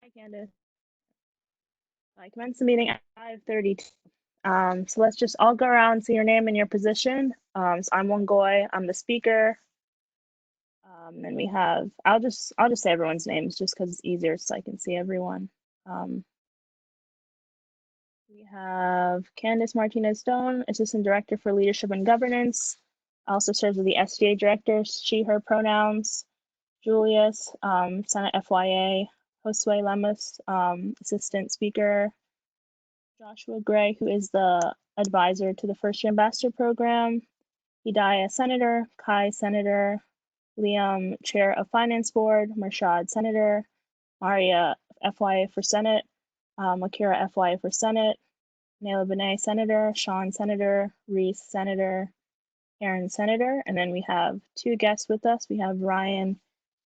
Hi, Candace. I commence the meeting at 5:32. So let's just all go around and say your name and your position. So I'm Wangoy, I'm the speaker. And we have, I'll just say everyone's names just because it's easier so I can see everyone. We have Candace Martinez Stone, Assistant Director for Leadership and Governance. Also serves as the SGA Director, she, her pronouns. Julius, Senate FYA. Josue Lemus, Assistant Speaker. Joshua Gray, who is the advisor to the First Year Ambassador Program. Hidayah, Senator. Kai, Senator. Liam, Chair of Finance Board. Marshad, Senator. Maria, FYA for Senate. Akira, FYA for Senate. Naila Benet, Senator. Sean, Senator. Reese, Senator. Aaron, Senator. And then we have two guests with us. We have Ryan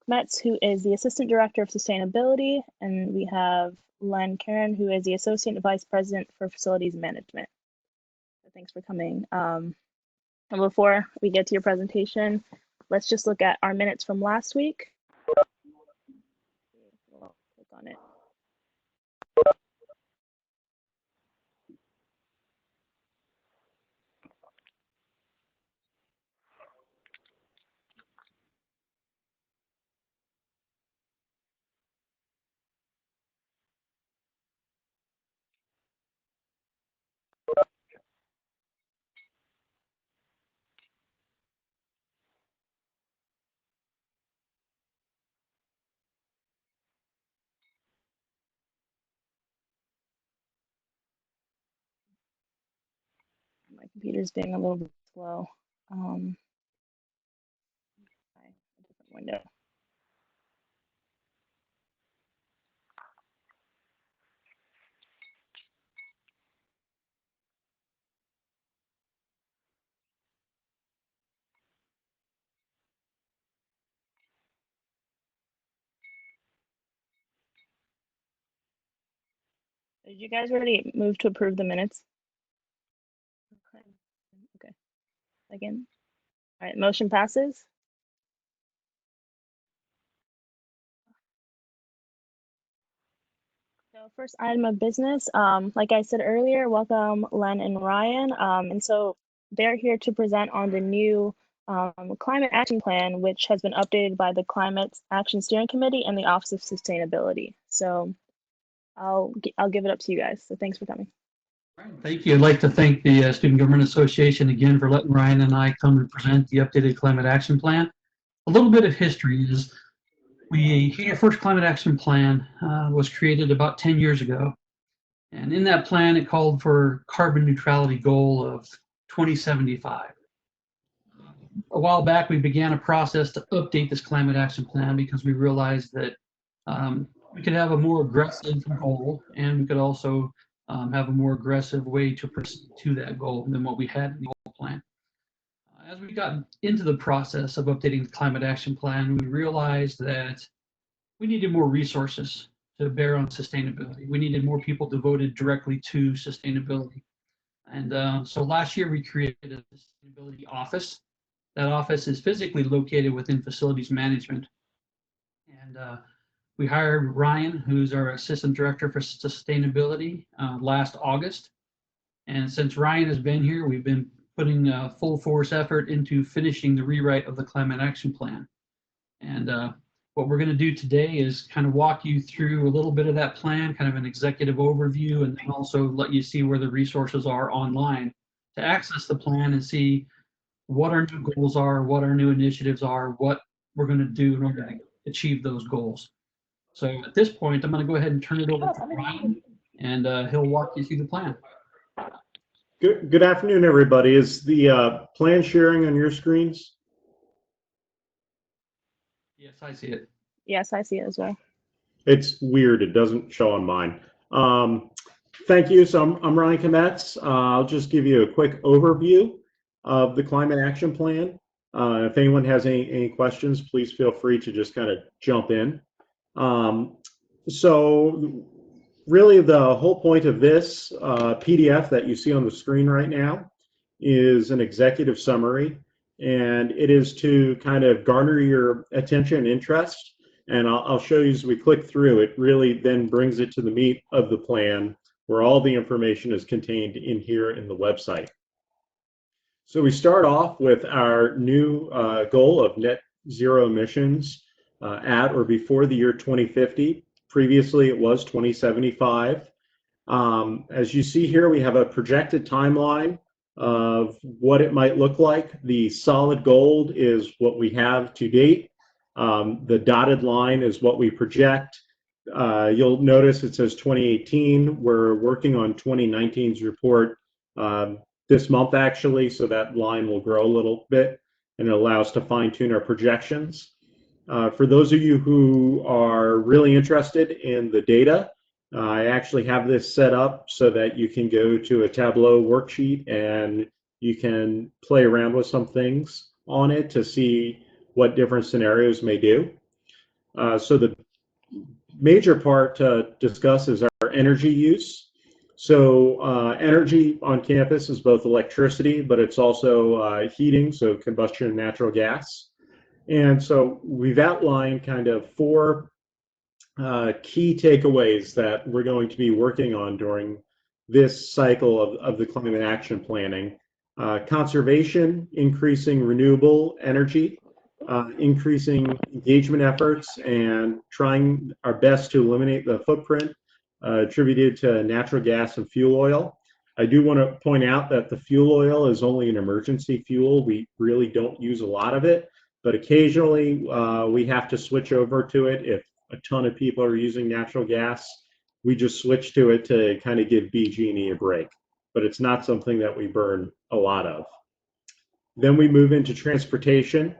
Metz, who is the Assistant Director of Sustainability, and we have Len Karen, who is the Associate Vice President for Facilities Management. So thanks for coming. And before we get to your presentation, let's just look at our minutes from last week. We'll click on it. My computer's being a little bit slow. A different window. Did you guys already move to approve the minutes? Okay. Again. All right, motion passes. So first item of business, like I said earlier, welcome Len and Ryan. And so they're here to present on the new climate action plan, which has been updated by the Climate Action Steering Committee and the Office of Sustainability. So I'll give it up to you guys. So thanks for coming. Thank you. I'd like to thank the Student Government Association again for letting Ryan and I come and present the updated climate action plan. A little bit of history is our first climate action plan was created about 10 years ago. And in that plan, it called for carbon neutrality goal of 2075. A while back, we began a process to update this climate action plan because we realized that we could have a more aggressive goal, and we could also have a more aggressive way to proceed to that goal than what we had in the old plan. As we got into the process of updating the climate action plan, we realized that we needed more resources to bear on sustainability. We needed more people devoted directly to sustainability. And so last year we created a sustainability office. That office is physically located within facilities management. And we hired Ryan, who's our Assistant Director for Sustainability, last August. And since Ryan has been here, we've been putting full force effort into finishing the rewrite of the Climate Action Plan. And what we're going to do today is kind of walk you through a little bit of that plan, kind of an executive overview, and then also let you see where the resources are online to access the plan and see what our new goals are, what our new initiatives are, what we're going to do in order to achieve those goals. So at this point, I'm going to go ahead and turn it over to Ryan, and he'll walk you through the plan. Good afternoon, everybody. Is the plan sharing on your screens? Yes, I see it. Yes, I see it as well. It's weird. It doesn't show on mine. Thank you. So I'm Ryan Kametz. I'll just give you a quick overview of the Climate Action Plan. If anyone has any questions, please feel free to just kind of jump in. So really the whole point of this PDF that you see on the screen right now is an executive summary, and it is to kind of garner your attention and interest And I'll show you as we click through, it really then brings it to the meat of the plan where all the information is contained in here in the website. So we start off with our new goal of net zero emissions at or before the year 2050. Previously, it was 2075. As you see here, we have a projected timeline of what it might look like. The solid gold is what we have to date. The dotted line is what we project. You'll notice it says 2018. We're working on 2019's report this month, actually, so that line will grow a little bit and it allows us to fine-tune our projections. For those of you who are really interested in the data, I actually have this set up so that you can go to a Tableau worksheet and you can play around with some things on it to see what different scenarios may do. So the major part to discuss is our energy use. So energy on campus is both electricity, but it's also heating, so combustion and natural gas. And so we've outlined kind of four key takeaways that we're going to be working on during this cycle of the climate action planning. Conservation, increasing renewable energy, increasing engagement efforts, and trying our best to eliminate the footprint attributed to natural gas and fuel oil. I do want to point out that the fuel oil is only an emergency fuel. We really don't use a lot of it, but occasionally we have to switch over to it. If a ton of people are using natural gas, we just switch to it to kind of give BG&E a break, but it's not something that we burn a lot of. Then we move into transportation.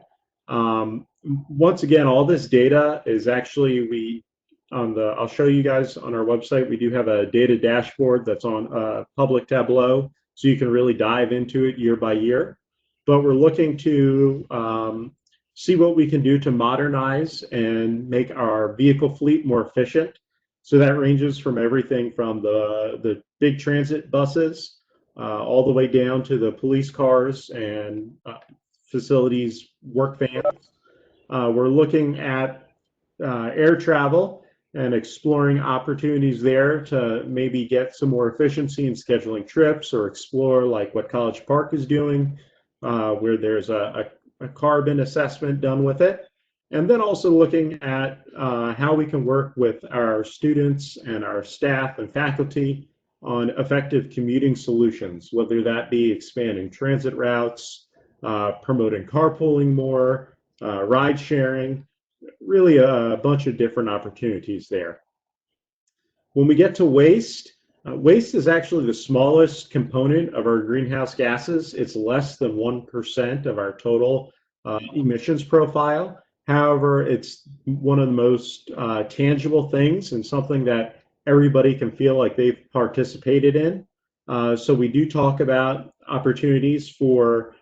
Once again, all this data is actually I'll show you guys on our website, we do have a data dashboard that's on public Tableau, so you can really dive into it year by year. But we're looking to see what we can do to modernize and make our vehicle fleet more efficient. So that ranges from everything from the big transit buses all the way down to the police cars and facilities work vans. We're looking at air travel and exploring opportunities there to maybe get some more efficiency in scheduling trips or explore like what College Park is doing, where there's a carbon assessment done with it. And then also looking at how we can work with our students and our staff and faculty on effective commuting solutions, whether that be expanding transit routes, promoting carpooling more, ride sharing, really a bunch of different opportunities there. When we get to waste, waste is actually the smallest component of our greenhouse gases. It's less than 1% of our total emissions profile. However, it's one of the most tangible things and something that everybody can feel like they've participated in. So we do talk about opportunities for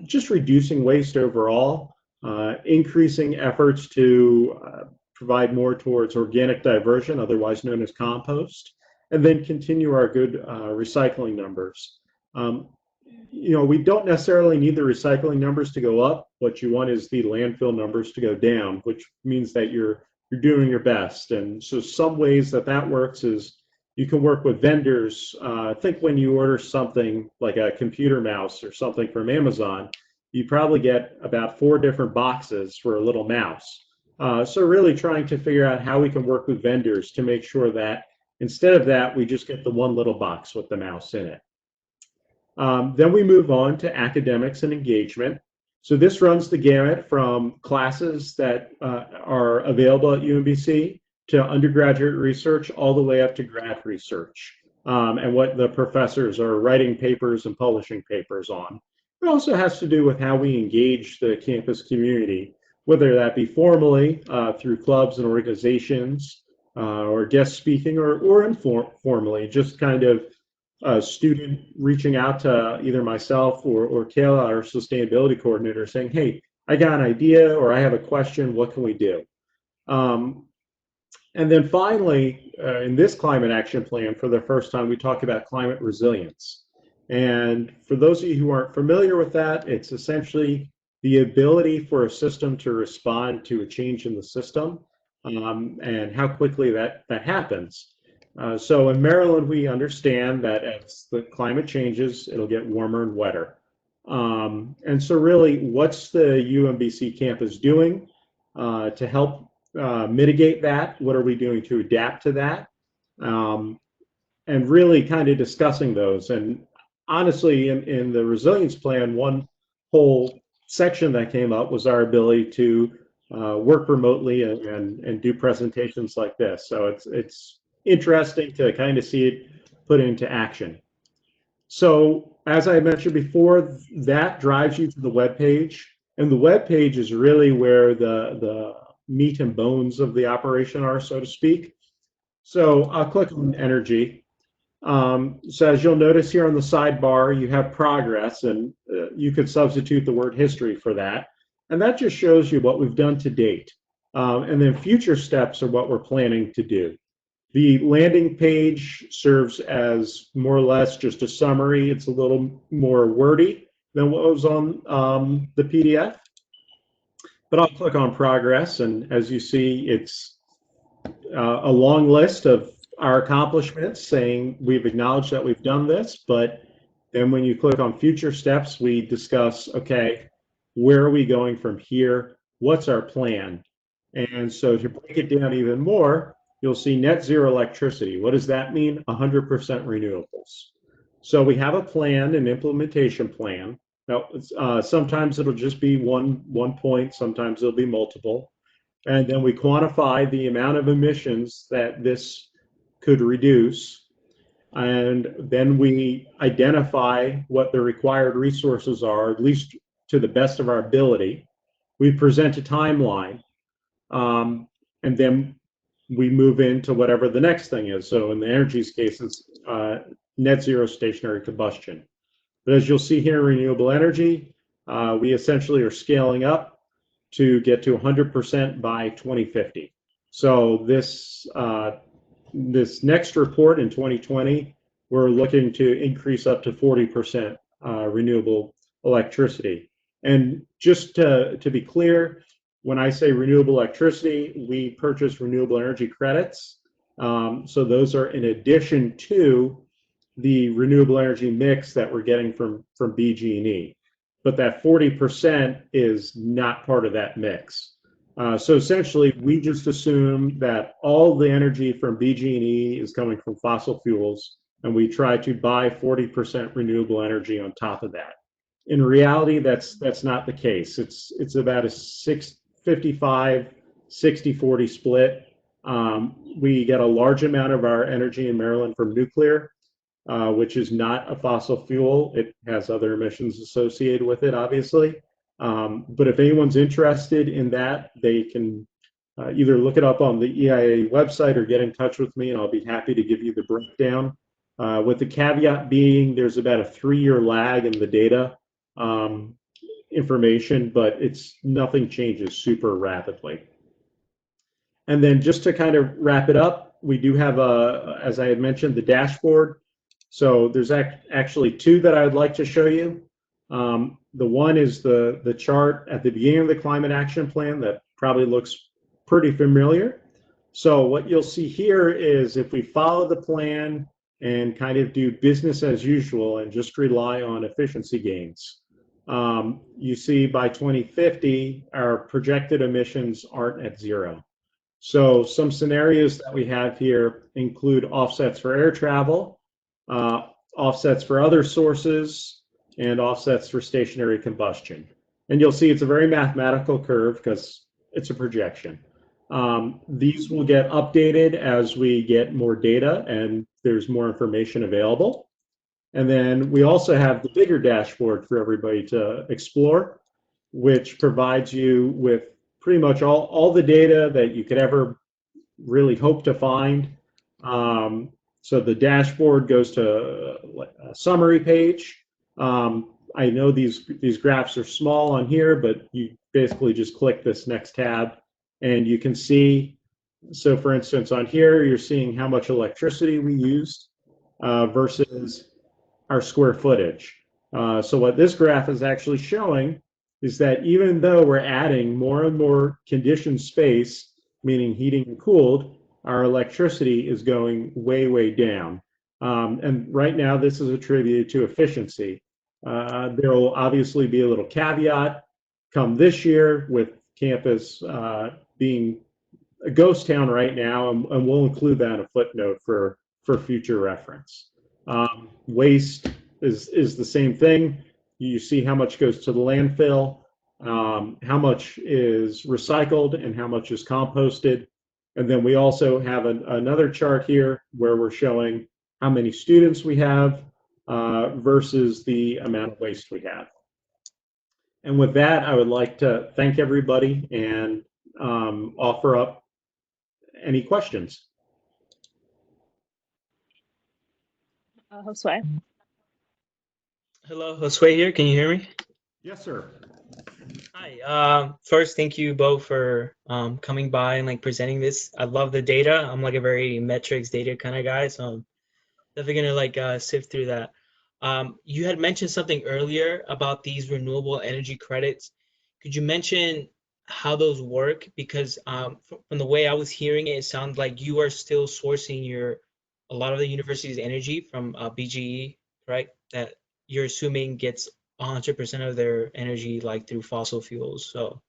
just reducing waste overall, increasing efforts to provide more towards organic diversion, otherwise known as compost, and then continue our good recycling numbers. We don't necessarily need the recycling numbers to go up. What you want is the landfill numbers to go down, which means that you're doing your best. And so some ways that works is you can work with vendors. I think when you order something like a computer mouse or something from Amazon, you probably get about 4 different boxes for a little mouse. So really trying to figure out how we can work with vendors to make sure that instead of that, we just get the one little box with the mouse in it. Then we move on to academics and engagement. So this runs the gamut from classes that are available at UMBC to undergraduate research all the way up to grad research and what the professors are writing papers and publishing papers on. It also has to do with how we engage the campus community, whether that be formally through clubs and organizations or guest speaking or informally, just kind of a student reaching out to either myself or Kayla, our sustainability coordinator, saying, hey, I got an idea or I have a question, what can we do? And then finally, in this climate action plan, for the first time, we talk about climate resilience. And for those of you who aren't familiar with that, it's essentially the ability for a system to respond to a change in the system and how quickly that happens. So in Maryland, we understand that as the climate changes, it'll get warmer and wetter. And so really, what's the UMBC campus doing to help mitigate that? What are we doing to adapt to that? And really kind of discussing those. And honestly, in the resilience plan, one whole section that came up was our ability to work remotely and do presentations like this. So it's interesting to kind of see it put into action. So as I mentioned before, that drives you to the web page, and the web page is really where the meat and bones of the operation are, so to speak. So I'll click on energy. So as you'll notice here on the sidebar, you have progress, and you could substitute the word history for that. And that just shows you what we've done to date. And then future steps are what we're planning to do. The landing page serves as more or less just a summary. It's a little more wordy than what was on the PDF. But I'll click on progress, and as you see, it's a long list of our accomplishments saying we've acknowledged that we've done this, but then when you click on future steps, we discuss, okay, where are we going from here? What's our plan? And so to break it down even more, you'll see net zero electricity. What does that mean? 100% renewables. So we have a plan, an implementation plan. Now, sometimes it'll just be one point, sometimes it'll be multiple. And then we quantify the amount of emissions that this could reduce. And then we identify what the required resources are, at least to the best of our ability. We present a timeline, and then we move into whatever the next thing is. So in the energy's case, it's net zero stationary combustion. But as you'll see here in renewable energy, we essentially are scaling up to get to 100% by 2050. So this next report in 2020, we're looking to increase up to 40% renewable electricity. And just to be clear, when I say renewable electricity, we purchase renewable energy credits. So those are in addition to the renewable energy mix that we're getting from BG&E. But that 40% is not part of that mix. So essentially, we just assume that all the energy from BG&E is coming from fossil fuels, and we try to buy 40% renewable energy on top of that. In reality, that's not the case. It's about a 55, 60-40 split. We get a large amount of our energy in Maryland from nuclear, which is not a fossil fuel. It has other emissions associated with it, obviously. But if anyone's interested in that, they can either look it up on the EIA website or get in touch with me, and I'll be happy to give you the breakdown. With the caveat being there's about a 3-year lag in the data information, but nothing changes super rapidly. And then just to kind of wrap it up, we do have, as I had mentioned, the dashboard. So there's actually two that I would like to show you. The one is the chart at the beginning of the climate action plan that probably looks pretty familiar. So what you'll see here is if we follow the plan and kind of do business as usual and just rely on efficiency gains, you see by 2050, our projected emissions aren't at zero. So some scenarios that we have here include offsets for air travel, offsets for other sources, and offsets for stationary combustion. And you'll see it's a very mathematical curve because it's a projection. These will get updated as we get more data and there's more information available. And then we also have the bigger dashboard for everybody to explore, which provides you with pretty much all the data that you could ever really hope to find. So the dashboard goes to a summary page. I know these graphs are small on here, but you basically just click this next tab and you can see. So for instance, on here, you're seeing how much electricity we used versus our square footage. So what this graph is actually showing is that even though we're adding more and more conditioned space meaning heating and cooled, our electricity is going way, way down. And right now, this is attributed to efficiency. There will obviously be a little caveat come this year with campus being a ghost town right now, and we'll include that in a footnote for future reference. Waste is the same thing. You see how much goes to the landfill, how much is recycled, and how much is composted. And then we also have another chart here where we're showing how many students we have versus the amount of waste we have. And with that, I would like to thank everybody and offer up any questions. Josue. Hello, Josue here. Can you hear me? Yes, sir. Hi. First, thank you both for coming by and like presenting this. I love the data. I'm like a very metrics data kind of guy, so I'm definitely gonna like sift through that. You had mentioned something earlier about these renewable energy credits. Could you mention how those work? Because from the way I was hearing it, it sounds like you are still sourcing a lot of the university's energy from BGE, right? That you're assuming gets 100% of their energy like through fossil fuels. So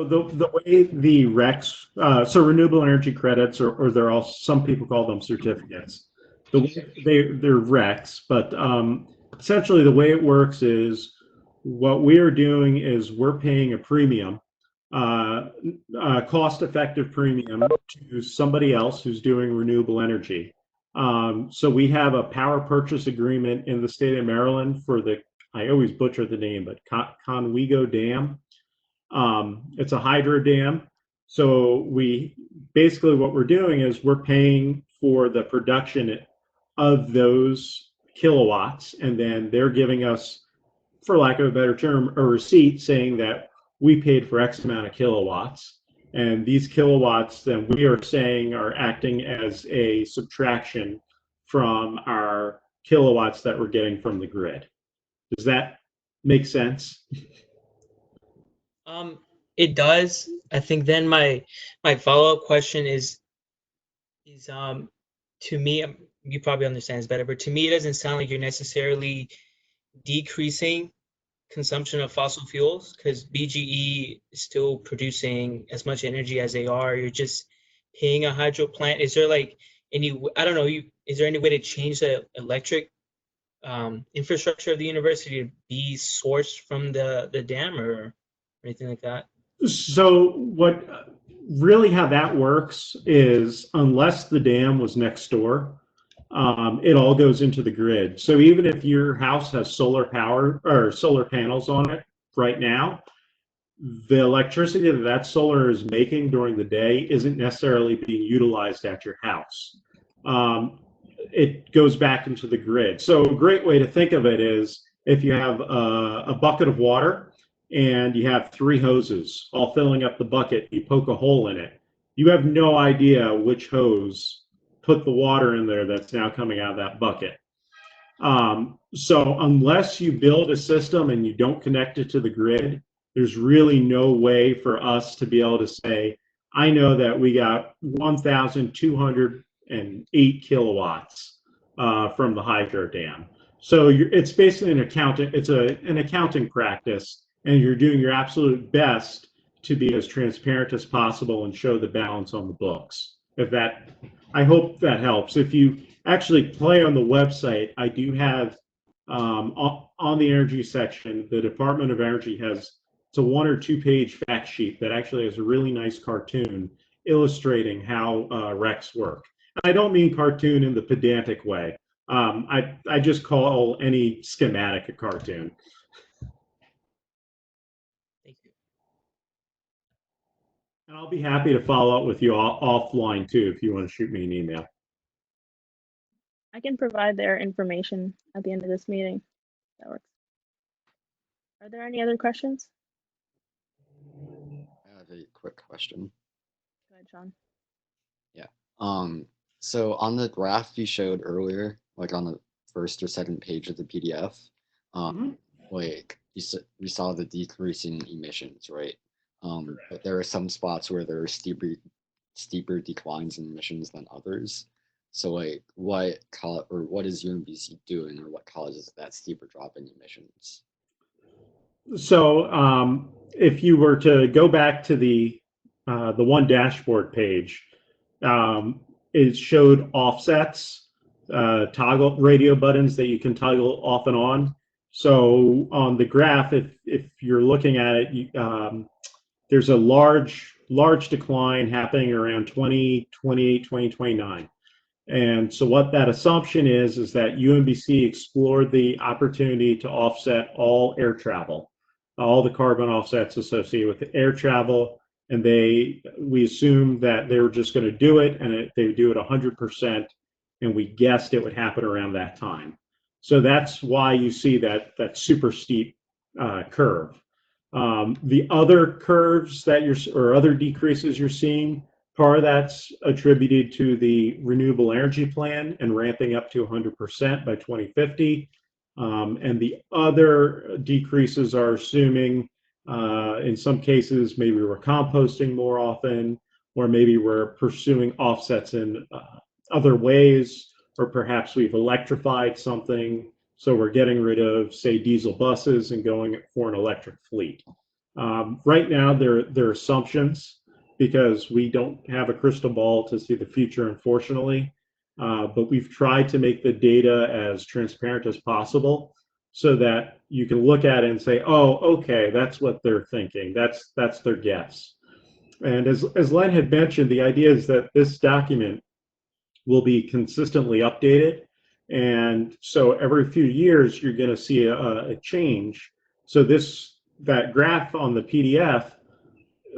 the way the RECs, so renewable energy credits, or they're all, some people call them certificates. The way they're RECs, but essentially the way it works is what we're doing is we're paying a premium, cost-effective premium to somebody else who's doing renewable energy. So we have a power purchase agreement in the state of Maryland for the, I always butcher the name, but Conwego Dam. It's a hydro dam. So we basically what we're doing is we're paying for the production of those kilowatts, and then they're giving us, for lack of a better term, a receipt saying that we paid for X amount of kilowatts. And these kilowatts, then we are saying, are acting as a subtraction from our kilowatts that we're getting from the grid. Does that make sense? It does. I think then my follow-up question is to me, you probably understand this better, but to me it doesn't sound like you're necessarily decreasing consumption of fossil fuels because BGE is still producing as much energy as they are. You're just paying a hydro plant. Is there like any, I don't know, is there any way to change the electric infrastructure of the university to be sourced from the dam or anything like that? So what really how that works is unless the dam was next door, it all goes into the grid. So even if your house has solar power or solar panels on it right now, the electricity that that solar is making during the day isn't necessarily being utilized at your house. It goes back into the grid. So a great way to think of it is if you have a bucket of water and you have three hoses all filling up the bucket, you poke a hole in it. You have no idea which hose put the water in there that's now coming out of that bucket. So unless you build a system and you don't connect it to the grid, there's really no way for us to be able to say, I know that we got 1,208 kilowatts from the hydro dam. So it's basically an accounting, it's an accounting practice, and you're doing your absolute best to be as transparent as possible and show the balance on the books. If that, I hope that helps. If you actually play on the website, I do have on the energy section, the Department of Energy has, it's a 1 or 2 page fact sheet that actually has a really nice cartoon illustrating how RECs work. I don't mean cartoon in the pedantic way. I just call any schematic a cartoon. Thank you. And I'll be happy to follow up with you offline too if you want to shoot me an email. I can provide their information at the end of this meeting. That works. Are there any other questions? I have a quick question. Go ahead, Sean. So on the graph you showed earlier, like on the first or second page of the PDF, like we saw the decreasing emissions, right? but there are some spots where there are steeper declines in emissions than others. So like what is UMBC doing, or what causes that steeper drop in emissions? So if you were to go back to the one dashboard page, it showed offsets, toggle radio buttons that you can toggle off and on. So on the graph, if you're looking at it, there's a large decline happening around 2028, 2029. And so what that assumption is that UMBC explored the opportunity to offset all air travel, all the carbon offsets associated with the air travel. And we assumed that they were just going to do it, and they would do it 100%. And we guessed it would happen around that time. So that's why you see that super steep curve. The other curves or other decreases you're seeing, part of that's attributed to the renewable energy plan and ramping up to 100% by 2050. And the other decreases are assuming, in some cases, maybe we're composting more often, or maybe we're pursuing offsets in other ways, or perhaps we've electrified something. So we're getting rid of, say, diesel buses and going for an electric fleet. Right now, they're assumptions, because we don't have a crystal ball to see the future, unfortunately. But we've tried to make the data as transparent as possible so that you can look at it and say, oh, okay, that's what they're thinking. That's their guess. And as Len had mentioned, the idea is that this document will be consistently updated. And so every few years, you're going to see a change. So that graph on the PDF,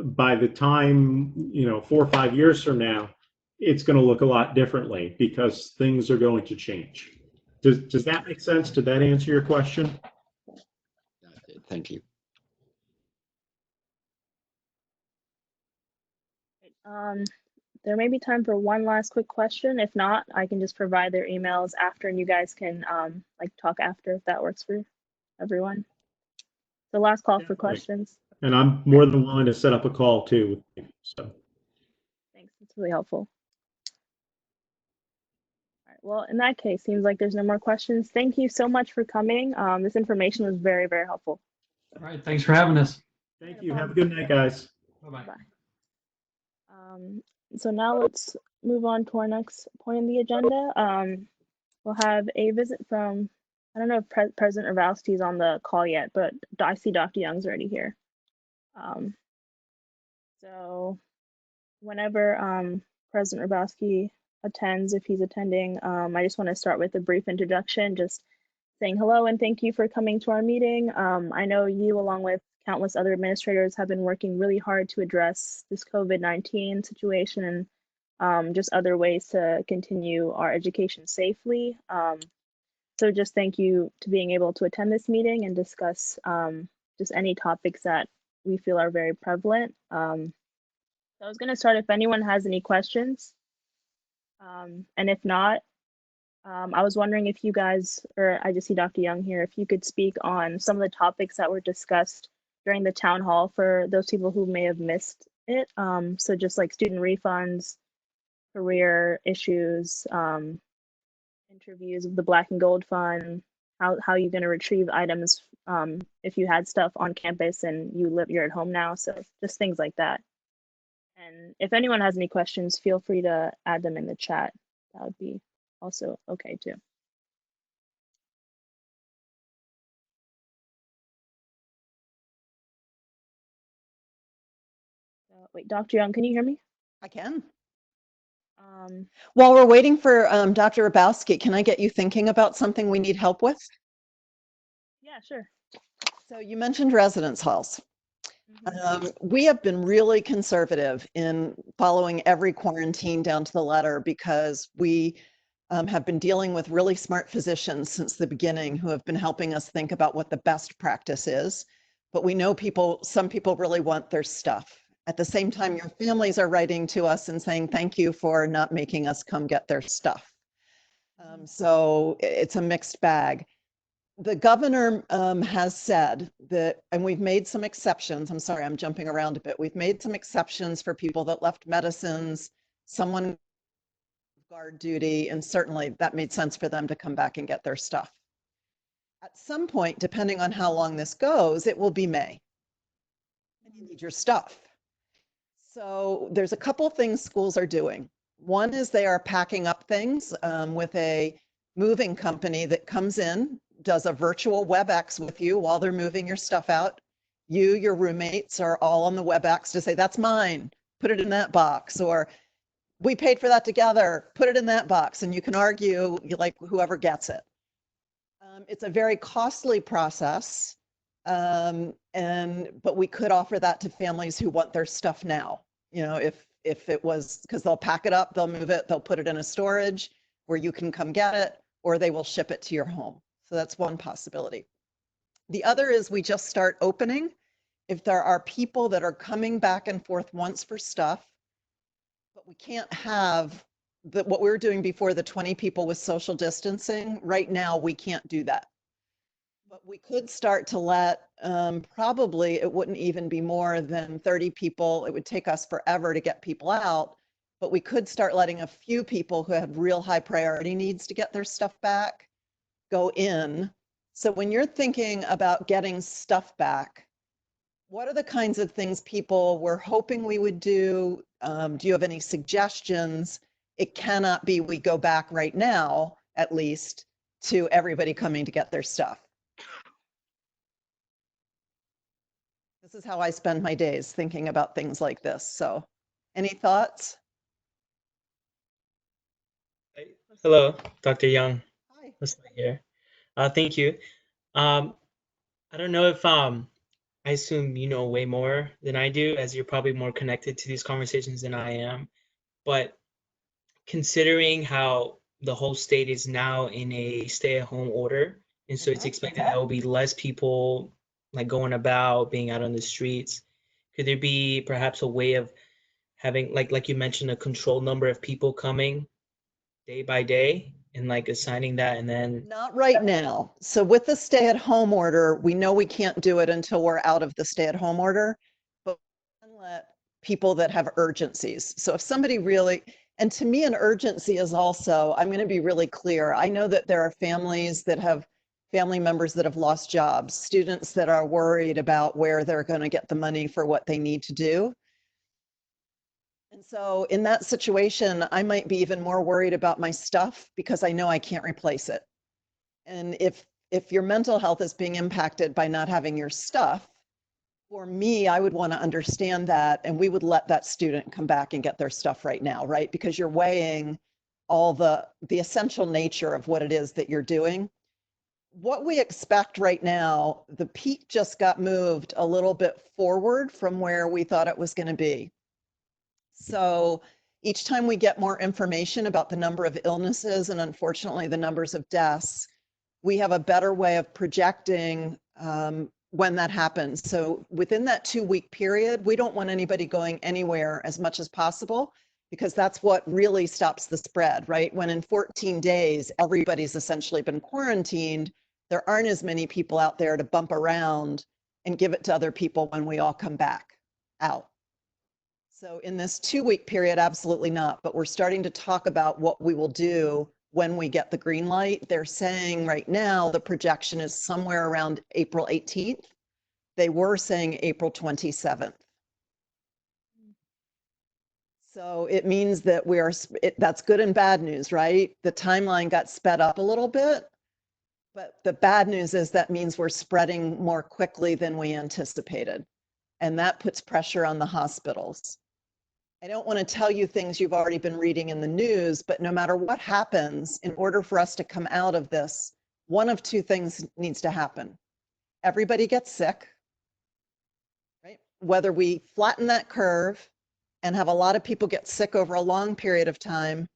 by the time, 4 or 5 years from now, it's going to look a lot differently because things are going to change. Does that make sense? Did that answer your question? That did. Thank you. There may be time for one last quick question. If not, I can just provide their emails after, and you guys can talk after if that works for everyone. The last call for questions. And I'm more than willing to set up a call too. So Thanks, it's really helpful. All right, well, in that case, seems like there's no more questions. Thank you so much for coming. This information was very, very helpful. All right, thanks for having us. thank you. Have a good night, guys. Bye-bye. Bye. So now let's move on to our next point in the agenda. We'll have a visit from, I don't know if President Urbalski is on the call yet, but I see Dr. Young's already here. So whenever President Urbalski attends, if he's attending, I just want to start with a brief introduction, just saying hello and thank you for coming to our meeting. I know you, along with countless other administrators, have been working really hard to address this COVID-19 situation and just other ways to continue our education safely. So just thank you to being able to attend this meeting and discuss just any topics that we feel are very prevalent. So I was going to start if anyone has any questions. And if not, I was wondering if you guys, or I just see Dr. Young here, if you could speak on some of the topics that were discussed during the town hall for those people who may have missed it. So just like student refunds, career issues, interviews of the Black and Gold Fund, how you're going to retrieve items if you had stuff on campus and you're at home now. So just things like that. And if anyone has any questions, feel free to add them in the chat. That would be also okay too. Wait, Dr. Young, can you hear me? I can. While we're waiting for Dr. Urbalski, can I get you thinking about something we need help with? Yeah, sure. So you mentioned residence halls. We have been really conservative in following every quarantine down to the letter because we have been dealing with really smart physicians since the beginning who have been helping us think about what the best practice is. But we know some people really want their stuff. At the same time, your families are writing to us and saying, thank you for not making us come get their stuff. So it's a mixed bag. The governor has said that, and we've made some exceptions. I'm sorry, I'm jumping around a bit. We've made some exceptions for people that left medicines, someone guard duty, and certainly that made sense for them to come back and get their stuff. At some point, depending on how long this goes, it will be May. And you need your stuff. So there's a couple things schools are doing. One is they are packing up things with a moving company that comes in, does a virtual WebEx with you while they're moving your stuff out. You, your roommates are all on the WebEx to say, that's mine, put it in that box, or we paid for that together, put it in that box, and you can argue, you like whoever gets it. It's a very costly process, but we could offer that to families who want their stuff now. You know, if it was, because they'll pack it up, they'll move it, they'll put it in a storage where you can come get it, or they will ship it to your home. So that's one possibility. The other is we just start opening. If there are people that are coming back and forth once for stuff, but we can't have what we were doing before, the 20 people with social distancing. Right now, we can't do that. But we could start to let, probably it wouldn't even be more than 30 people. It would take us forever to get people out, but we could start letting a few people who have real high priority needs to get their stuff back go in. So when you're thinking about getting stuff back, what are the kinds of things people were hoping we would do? Do you have any suggestions? It cannot be we go back right now, at least, to everybody coming to get their stuff. This is how I spend my days, thinking about things like this. So any thoughts? Hello, Dr. Young. Hi. Let's start here. Thank you. I don't know if I assume you know way more than I do, as you're probably more connected to these conversations than I am. But considering how the whole state is now in a stay-at-home order, and so it's expected there will be less people like going about, being out on the streets, could there be perhaps a way of having, like you mentioned, a controlled number of people coming day by day and like assigning that, and then Not right now. So with the stay-at-home order, we know we can't do it until we're out of the stay-at-home order, but we can let people that have urgencies. So if somebody really, and to me, an urgency is also, I'm going to be really clear. I know that there are families that have family members that have lost jobs, students that are worried about where they're going to get the money for what they need to do. And so in that situation, I might be even more worried about my stuff because I know I can't replace it. And if your mental health is being impacted by not having your stuff, for me, I would want to understand that, and we would let that student come back and get their stuff right now, right? Because you're weighing all the essential nature of what it is that you're doing. What we expect right now, the peak just got moved a little bit forward from where we thought it was going to be. So each time we get more information about the number of illnesses and unfortunately the numbers of deaths, we have a better way of projecting when that happens. So within that 2-week period, we don't want anybody going anywhere as much as possible, because that's what really stops the spread, right? When in 14 days, everybody's essentially been quarantined, there aren't as many people out there to bump around and give it to other people when we all come back out. So in this 2-week period, absolutely not. But we're starting to talk about what we will do when we get the green light. They're saying right now the projection is somewhere around April 18th. They were saying April 27th. So it means that that's good and bad news, right? The timeline got sped up a little bit, but the bad news is that means we're spreading more quickly than we anticipated. And that puts pressure on the hospitals. I don't want to tell you things you've already been reading in the news, but no matter what happens, in order for us to come out of this, one of two things needs to happen. Everybody gets sick, right? Whether we flatten that curve and have a lot of people get sick over a long period of time,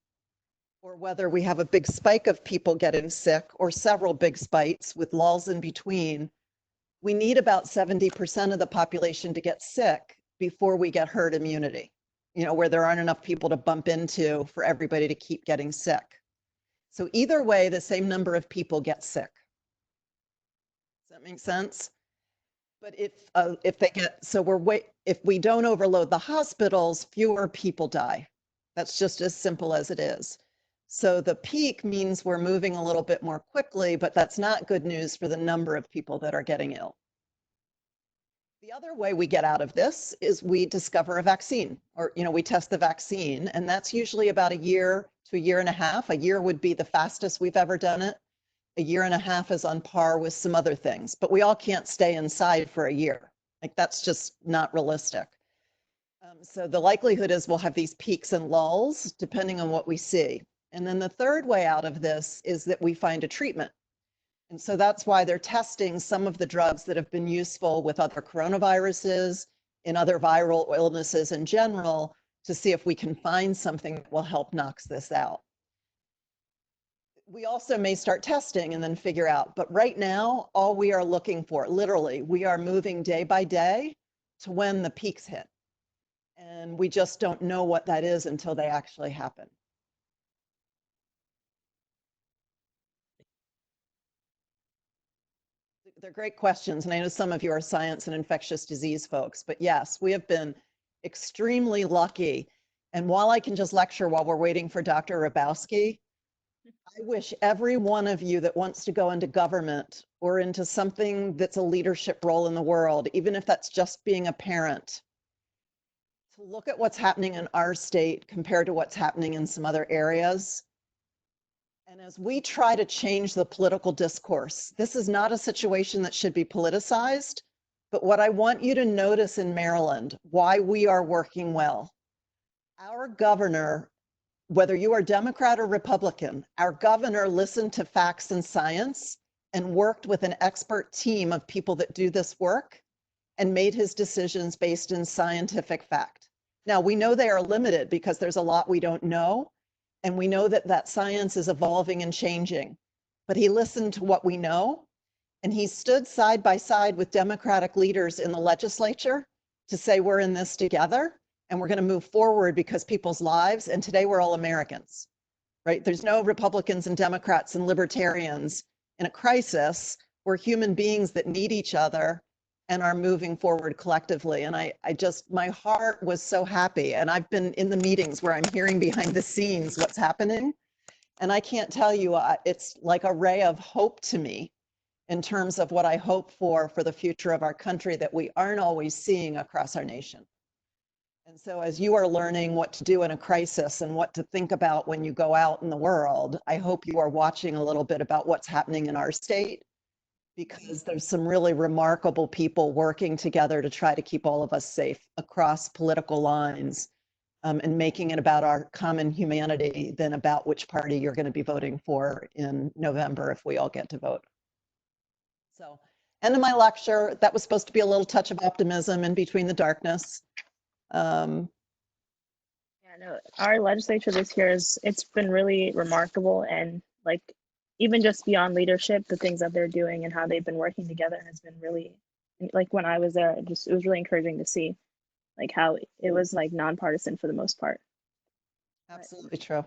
or whether we have a big spike of people getting sick or several big spikes with lulls in between, we need about 70% of the population to get sick before we get herd immunity, you know, where there aren't enough people to bump into for everybody to keep getting sick. So either way, the same number of people get sick. that make sense? But if they get, so if we don't overload the hospitals, fewer people die. That's just as simple as it is. So the peak means we're moving a little bit more quickly, but that's not good news for the number of people that are getting ill. The other way we get out of this is we discover a vaccine, or we test the vaccine, and that's usually about a year to a year and a half. A year would be the fastest we've ever done it. A year and a half is on par with some other things, but we all can't stay inside for a year. Like, that's just not realistic. So the likelihood is we'll have these peaks and lulls depending on what we see. And then the third way out of this is that we find a treatment. And so that's why they're testing some of the drugs that have been useful with other coronaviruses, in other viral illnesses in general, to see if we can find something that will help knock this out. We also may start testing and then figure out, but right now, all we are looking for, literally, we are moving day by day to when the peaks hit. And we just don't know what that is until they actually happen. They're great questions, and I know some of you are science and infectious disease folks, but yes, we have been extremely lucky. And while I can just lecture while we're waiting for Dr. Rabowski, I wish every one of you that wants to go into government or into something that's a leadership role in the world, even if that's just being a parent, to look at what's happening in our state compared to what's happening in some other areas. And as we try to change the political discourse, this is not a situation that should be politicized, but what I want you to notice in Maryland, why we are working well. Our governor, whether you are Democrat or Republican, our governor listened to facts and science and worked with an expert team of people that do this work and made his decisions based in scientific fact. Now, we know they are limited because there's a lot we don't know. And we know that that science is evolving and changing, but he listened to what we know, and he stood side by side with Democratic leaders in the legislature to say, we're in this together and we're going to move forward because people's lives, and today we're all Americans, right? There's no Republicans and Democrats and libertarians in a crisis. We're human beings that need each other and are moving forward collectively. And I just, my heart was so happy. And I've been in the meetings where I'm hearing behind the scenes what's happening. And I can't tell you, it's like a ray of hope to me in terms of what I hope for the future of our country that we aren't always seeing across our nation. And so as you are learning what to do in a crisis and what to think about when you go out in the world, I hope you are watching a little bit about what's happening in our state, because there's some really remarkable people working together to try to keep all of us safe across political lines, and making it about our common humanity than about which party you're going to be voting for in November if we all get to vote. So, end of my lecture. That was supposed to be a little touch of optimism in between the darkness. Yeah, no, our legislature this year it's been really remarkable, and like even just beyond leadership, the things that they're doing and how they've been working together has been really, like when I was there, it was really encouraging to see like how it was like nonpartisan for the most part. Absolutely true.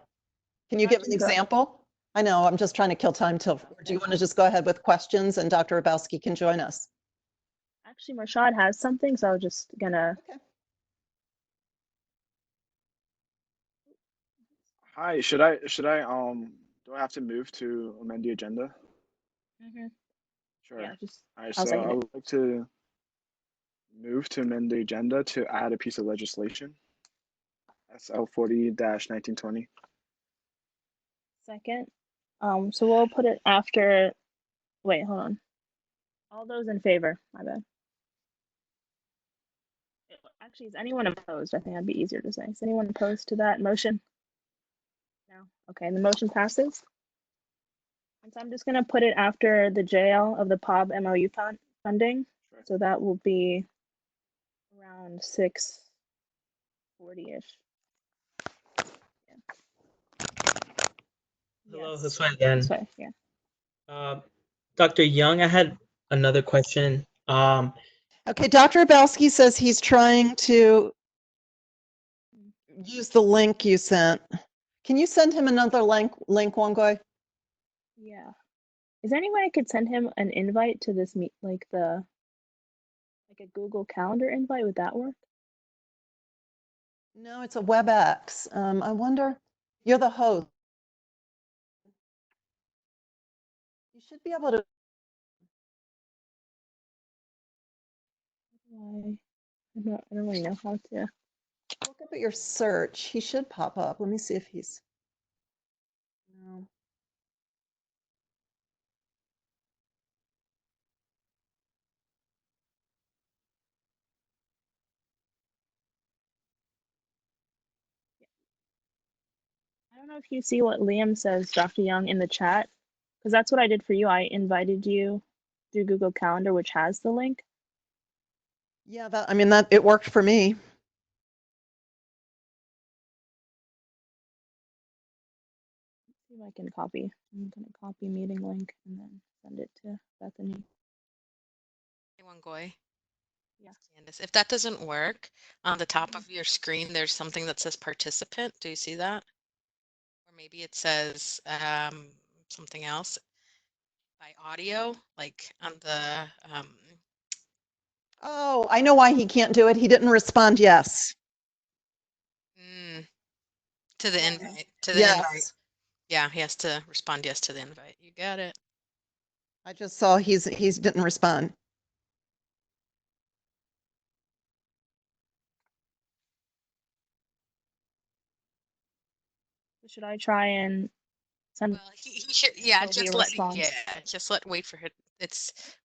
Can you give an example? I know I'm just trying to kill time till, or do you want to just go ahead with questions and Dr. Rabowski can join us? Actually, Marshad has something, so I was just gonna. Okay. Hi, should I do I have to move to amend the agenda? Sure. Yeah, just All right, I'll so second I it. would like to move to amend the agenda to add a piece of legislation. SL 40-1920. Second. So we'll put it after. Wait, hold on. All those in favor? My bad. Actually, is anyone opposed? I think that'd be easier to say. Is anyone opposed to that motion? No. Okay, the motion passes. And so I'm just gonna put it after the JL of the POB MOU funding. Sure. So that will be around 6:40-ish. Hello, Yes. this way again. This way, yeah. Dr. Young, I had another question. Okay, Dr. Rabowski says he's trying to use the link you sent. Can you send him another link, Wangoi? Yeah. Is there any way I could send him an invite to this meet, like a Google Calendar invite? Would that work? No, it's a WebEx. I wonder, you're the host. You should be able to. I don't really know how to. Look up at your search. He should pop up. Let me see if he's. No. I don't know if you see what Liam says, Dr. Young, in the chat, because that's what I did for you. I invited you through Google Calendar, which has the link. Yeah, that it worked for me. Let's see if I can copy. I'm gonna copy meeting link and then send it to Bethany. Hey, Wangoy. Yeah. Candace, if that doesn't work, on the top of your screen, there's something that says participant. Do you see that? Or maybe it says something else by audio, like on the. Oh, I know why he can't do it. He didn't respond yes. To the invite. To the Yes. invite. Yeah, he has to respond yes to the invite. You got it. I just saw he's didn't respond. Should I try and send? Well, he should. Yeah, until he just let. responds? Yeah, just wait for him.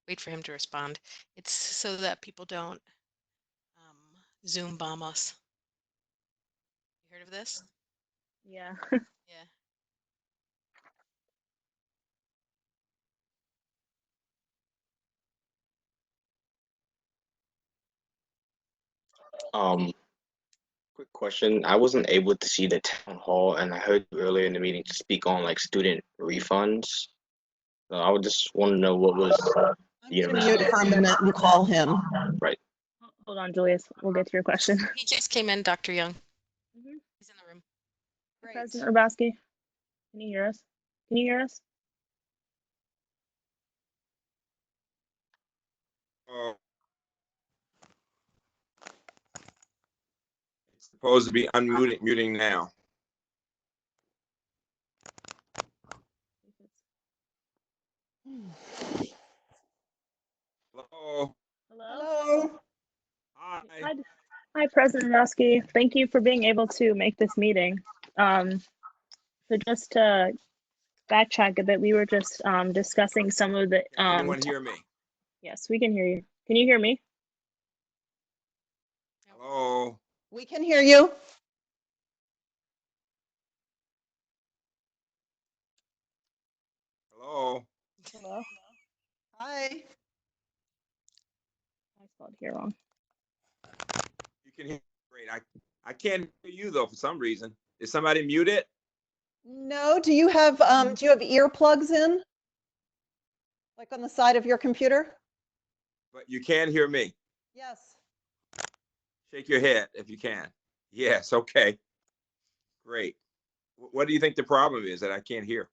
Wait for him to respond. It's so that people don't Zoom bomb us. You heard of this? Yeah. Yeah. Quick question. I wasn't able to see the town hall, and I heard you earlier in the meeting to speak on like student refunds. So I would just want to know what was I'm the going to mute for a minute and call him. right. Hold on, Julius. We'll get to your question. He just came in, Dr. Young. He's in the room. Great. President Urbaski, can you hear us? Can you hear us? It's supposed to be muting now. Hello. Hello. Hi. Hi, President Urbaski. Thank you for being able to make this meeting. So just to backtrack a bit, we were just discussing some of the. Can anyone hear me? Yes, we can hear you. Can you hear me? Hello. We can hear you. Hello. Hello. Hi. I spelled here wrong. You can hear great. I can't hear you though for some reason. Is somebody muted? No, do you have earplugs in? Like on the side of your computer? But you can hear me. Yes. Shake your head if you can. Yes, okay. Great. What do you think the problem is that I can't hear?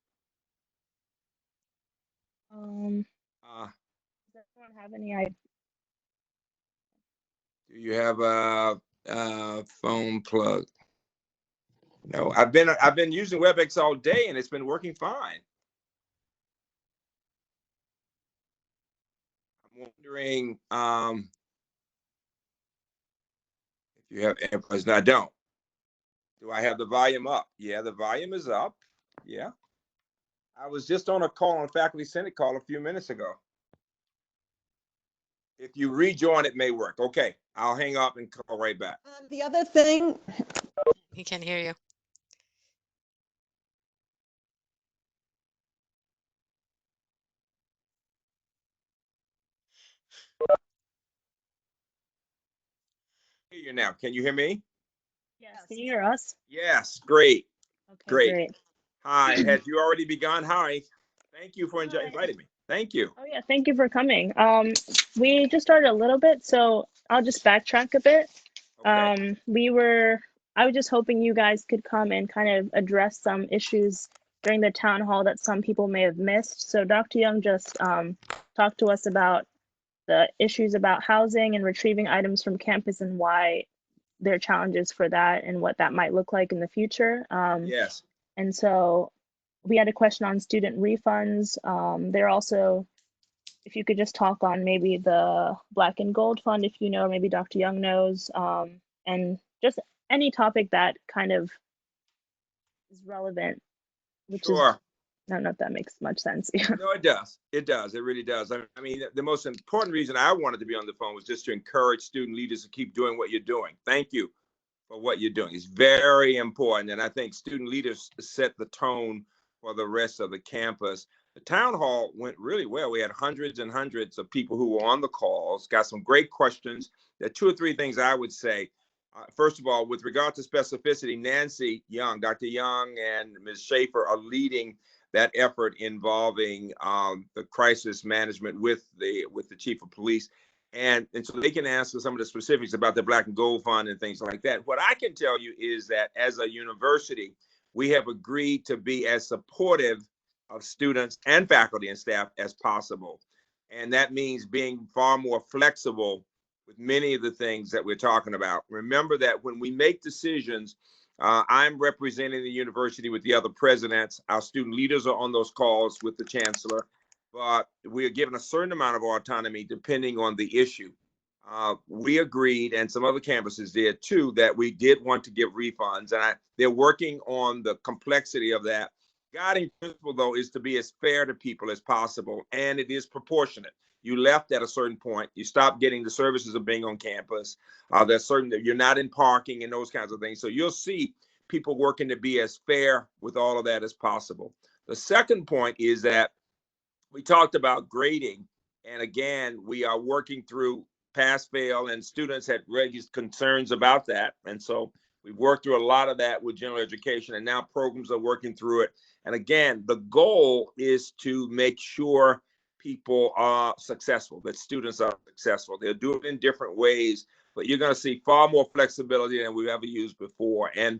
Does everyone have any idea? Do you have a phone plug? No, I've been using WebEx all day and it's been working fine. I'm wondering if you have AirPods. No, I don't. Do I have the volume up? Yeah, the volume is up. Yeah. I was just on a call on Faculty Senate call a few minutes ago. If you rejoin, it may work. Okay, I'll hang up and call right back. The other thing. He can hear you. I hear you now. Can you hear me? Yes. Can you hear us? Yes. Great. Okay, great. Hi. Had you already begun? Hi. Thank you for inviting me. Thank you. Oh yeah, thank you for coming. We just started a little bit, so I'll just backtrack a bit. Okay. I was just hoping you guys could come and kind of address some issues during the town hall that some people may have missed. So Dr. Young just talked to us about the issues about housing and retrieving items from campus and why there are challenges for that and what that might look like in the future. Yes. And so we had a question on student refunds. There also, if you could just talk on maybe the Black and Gold Fund, if you know, maybe Dr. Young knows, and just any topic that kind of is relevant, which is, Sure. I don't know if that makes much sense. No, it does. It does. It really does. I mean, the most important reason I wanted to be on the phone was just to encourage student leaders to keep doing what you're doing. Thank you for what you're doing. It's very important. And I think student leaders set the tone for the rest of the campus. The town hall went really well. We had hundreds and hundreds of people who were on the calls, got some great questions. There are 2 or 3 things I would say. First of all, with regard to specificity, Nancy Young, Dr. Young and Ms. Schaefer are leading that effort involving the crisis management with the chief of police. And so they can answer some of the specifics about the Black and Gold Fund and things like that. What I can tell you is that as a university, we have agreed to be as supportive of students and faculty and staff as possible. And that means being far more flexible with many of the things that we're talking about. Remember that when we make decisions, I'm representing the university with the other presidents. Our student leaders are on those calls with the chancellor, but we are given a certain amount of autonomy depending on the issue. We agreed, and some other campuses did too, that we did want to give refunds, and they're working on the complexity of that. Guiding principle, though, is to be as fair to people as possible, and it is proportionate. You left at a certain point. You stopped getting the services of being on campus. There's certain that you're not in parking and those kinds of things. So you'll see people working to be as fair with all of that as possible. The second point is that we talked about grading. And again, we are working through pass fail, and students had raised concerns about that. And so we've worked through a lot of that with general education, and now programs are working through it. And again, the goal is to make sure people are successful, that students are successful. They'll do it in different ways, but you're going to see far more flexibility than we've ever used before. And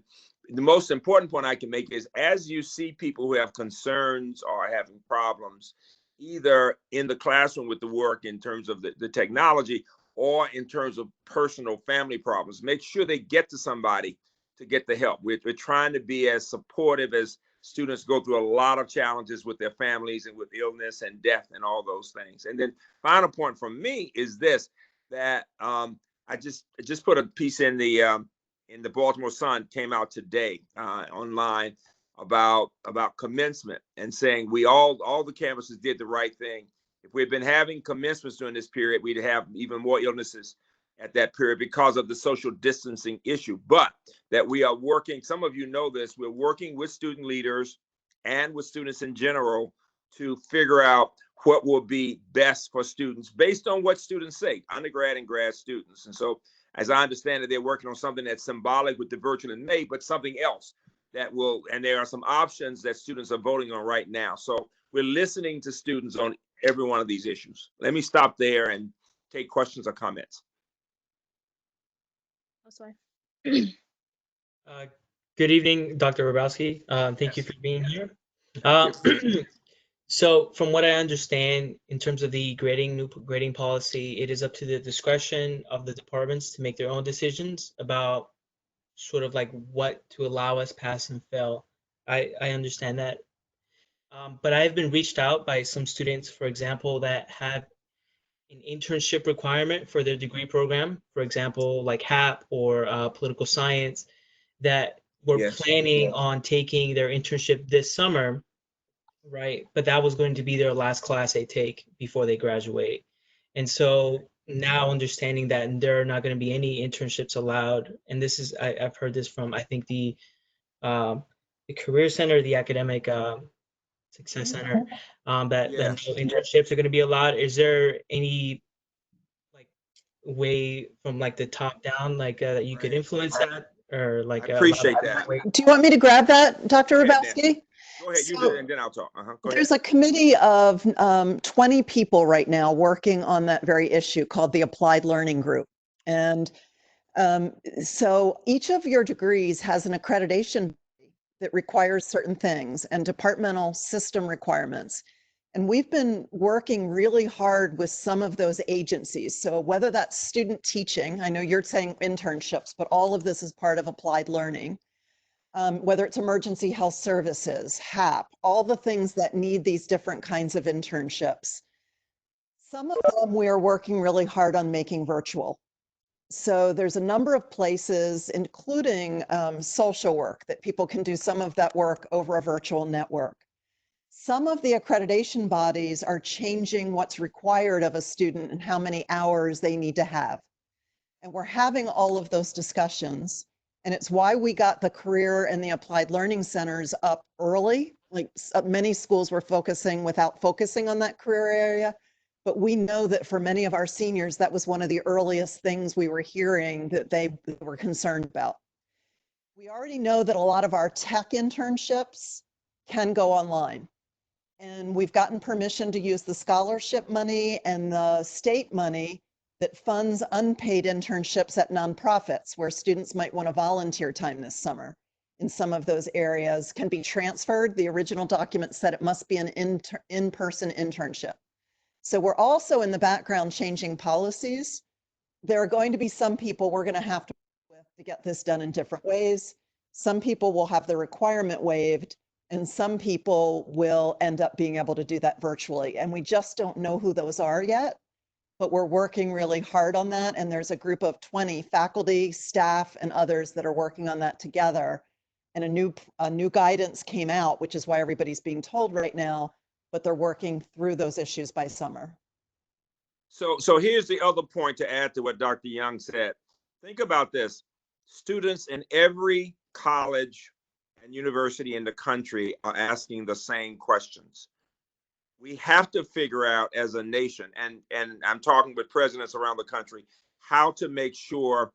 the most important point I can make is as you see people who have concerns or having problems, either in the classroom with the work in terms of the technology or in terms of personal family problems, make sure they get to somebody to get the help. We're trying to be as supportive as students go through a lot of challenges with their families and with illness and death and all those things. And then final point from me is this, that I just put a piece in the Baltimore Sun, came out today online about commencement, and saying we all the campuses did the right thing. If we'd been having commencements during this period, we'd have even more illnesses at that period because of the social distancing issue. But that we are working, some of you know this, we're working with student leaders and with students in general to figure out what will be best for students based on what students say, undergrad and grad students. And so as I understand it, they're working on something that's symbolic with the virtual in May, but something else that will, and there are some options that students are voting on right now. So we're listening to students on every one of these issues. Let me stop there and take questions or comments. Oh, sorry. Good evening, Dr. Rabowski. Thank you for being here. So from what I understand, in terms of the new grading policy, it is up to the discretion of the departments to make their own decisions about sort of like what to allow us pass and fail. I understand that. But I've been reached out by some students, for example, that have an internship requirement for their degree program, for example, like HAP or political science, that were planning on taking their internship this summer, right? But that was going to be their last class they take before they graduate. And so now understanding that there are not going to be any internships allowed, and this is, I've heard this from, I think the Career Center, the Academic Success Center, that no internships are going to be allowed. Is there any like way from like the top down, like that you could influence that, or like I appreciate that. Do you want me to grab that, Dr. Rabowski? Go ahead, you do it, and then I'll talk. Go There's ahead. a committee of 20 people right now working on that very issue called the Applied Learning Group. And so each of your degrees has an accreditation that requires certain things and departmental system requirements. And we've been working really hard with some of those agencies. So whether that's student teaching, I know you're saying internships, but all of this is part of applied learning. Whether it's emergency health services, HAP, all the things that need these different kinds of internships. Some of them we're working really hard on making virtual. So there's a number of places, including social work, that people can do some of that work over a virtual network. Some of the accreditation bodies are changing what's required of a student and how many hours they need to have. And we're having all of those discussions. And it's why we got the career and the applied learning centers up early. Like many schools were focusing without focusing on that career area. But we know that for many of our seniors, that was one of the earliest things we were hearing that they were concerned about. We already know that a lot of our tech internships can go online. And we've gotten permission to use the scholarship money and the state money that funds unpaid internships at nonprofits where students might want to volunteer time this summer. In some of those areas can be transferred. The original document said it must be an in-person internship. So we're also in the background changing policies. There are going to be some people we're going to have to work with to get this done in different ways. Some people will have the requirement waived, and some people will end up being able to do that virtually. And we just don't know who those are yet, but we're working really hard on that. And there's a group of 20 faculty, staff, and others that are working on that together. And a new guidance came out, which is why everybody's being told right now, but they're working through those issues by summer. So here's the other point to add to what Dr. Young said. Think about this. Students in every college and university in the country are asking the same questions. We have to figure out as a nation, and I'm talking with presidents around the country, how to make sure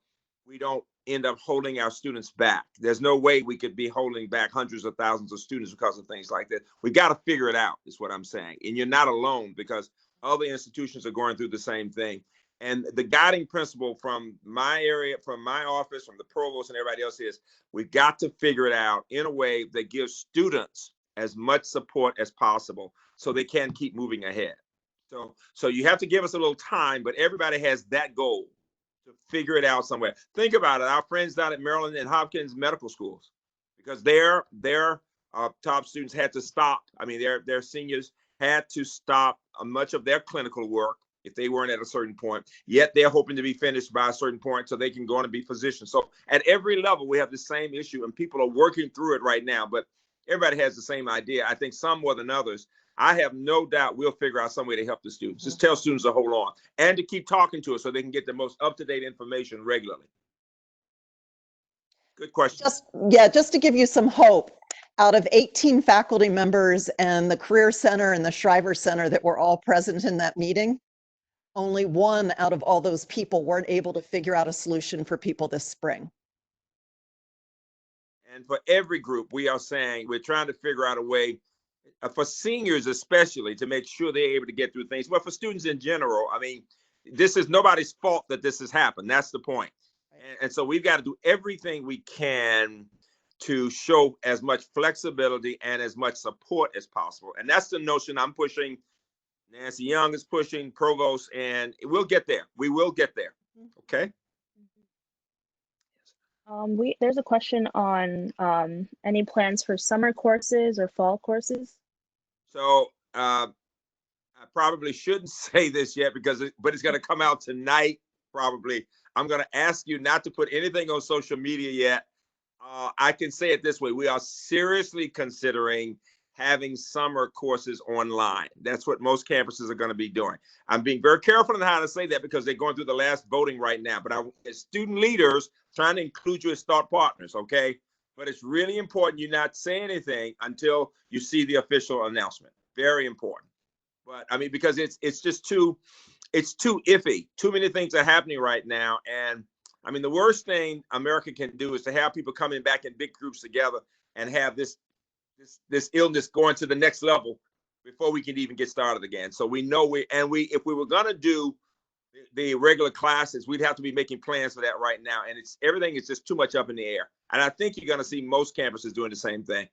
we don't end up holding our students back. There's no way we could be holding back hundreds of thousands of students because of things like that. We got to figure it out, is what I'm saying. And you're not alone, because other institutions are going through the same thing. And the guiding principle from my area, from my office, from the provost and everybody else is, we've got to figure it out in a way that gives students as much support as possible so they can keep moving ahead. So you have to give us a little time, but everybody has that goal to figure it out somewhere. Think about it. Our friends down at Maryland and Hopkins medical schools, because their top students had to stop. I mean, their seniors had to stop much of their clinical work if they weren't at a certain point, yet they're hoping to be finished by a certain point so they can go on and be physicians. So at every level, we have the same issue, and people are working through it right now, but everybody has the same idea. I think some more than others. I have no doubt we'll figure out some way to help the students. Just tell students to hold on and to keep talking to us so they can get the most up-to-date information regularly. Good question. Just to give you some hope, out of 18 faculty members and the Career Center and the Shriver Center that were all present in that meeting, only one out of all those people weren't able to figure out a solution for people this spring. And for every group, we are saying we're trying to figure out a way, for seniors especially, to make sure they're able to get through things. But for students in general, I mean, this is nobody's fault that this has happened. That's the point. And so we've got to do everything we can to show as much flexibility and as much support as possible. And that's the notion I'm pushing. Nancy Young is pushing, Provost, and we'll get there. We will get there. Okay. There's a question on any plans for summer courses or fall courses. So I probably shouldn't say this yet but it's going to come out tonight. Probably. I'm going to ask you not to put anything on social media yet. I can say it this way: we are seriously considering having summer courses online. That's what most campuses are going to be doing. I'm being very careful on how to say that because they're going through the last voting right now. But as student leaders, trying to include you as thought partners, okay? But it's really important you not say anything until you see the official announcement. Very important. But I mean, because it's just too iffy. Too many things are happening right now. And I mean, the worst thing America can do is to have people coming back in big groups together and have this illness going to the next level before we can even get started again. So we know if we were going to do the regular classes, we'd have to be making plans for that right now. And everything is just too much up in the air. And I think you're going to see most campuses doing the same thing.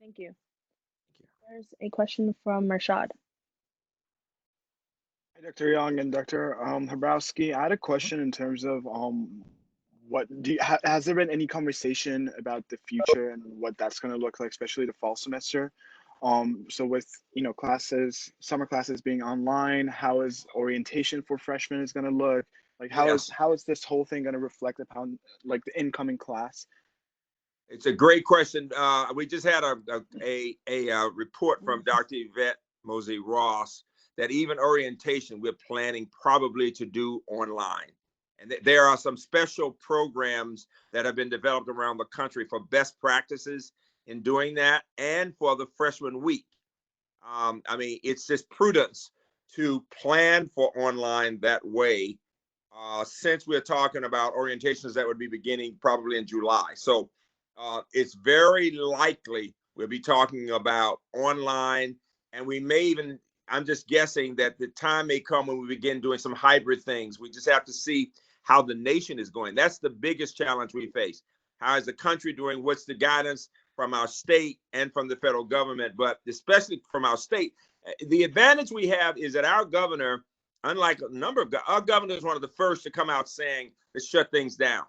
Thank you. There's a question from Rashad. Hi, Dr. Young and Dr. Hrabowski. I had a question in terms of has there been any conversation about the future and what that's going to look like, especially the fall semester? So with classes, summer classes being online, how is orientation for freshmen is going to look? Like how is this whole thing going to reflect upon like the incoming class? It's a great question. We just had a report from Dr. Yvette Mosey Ross that even orientation we're planning probably to do online. And there are some special programs that have been developed around the country for best practices in doing that and for the freshman week. I mean, it's just prudence to plan for online that way since we're talking about orientations that would be beginning probably in July. So it's very likely we'll be talking about online, and we may even, I'm just guessing that the time may come when we begin doing some hybrid things. We just have to see how the nation is going. That's the biggest challenge we face. How is the country doing? What's the guidance from our state and from the federal government, but especially from our state? The advantage we have is that our governor, unlike a number of our governor, is one of the first to come out saying let's shut things down,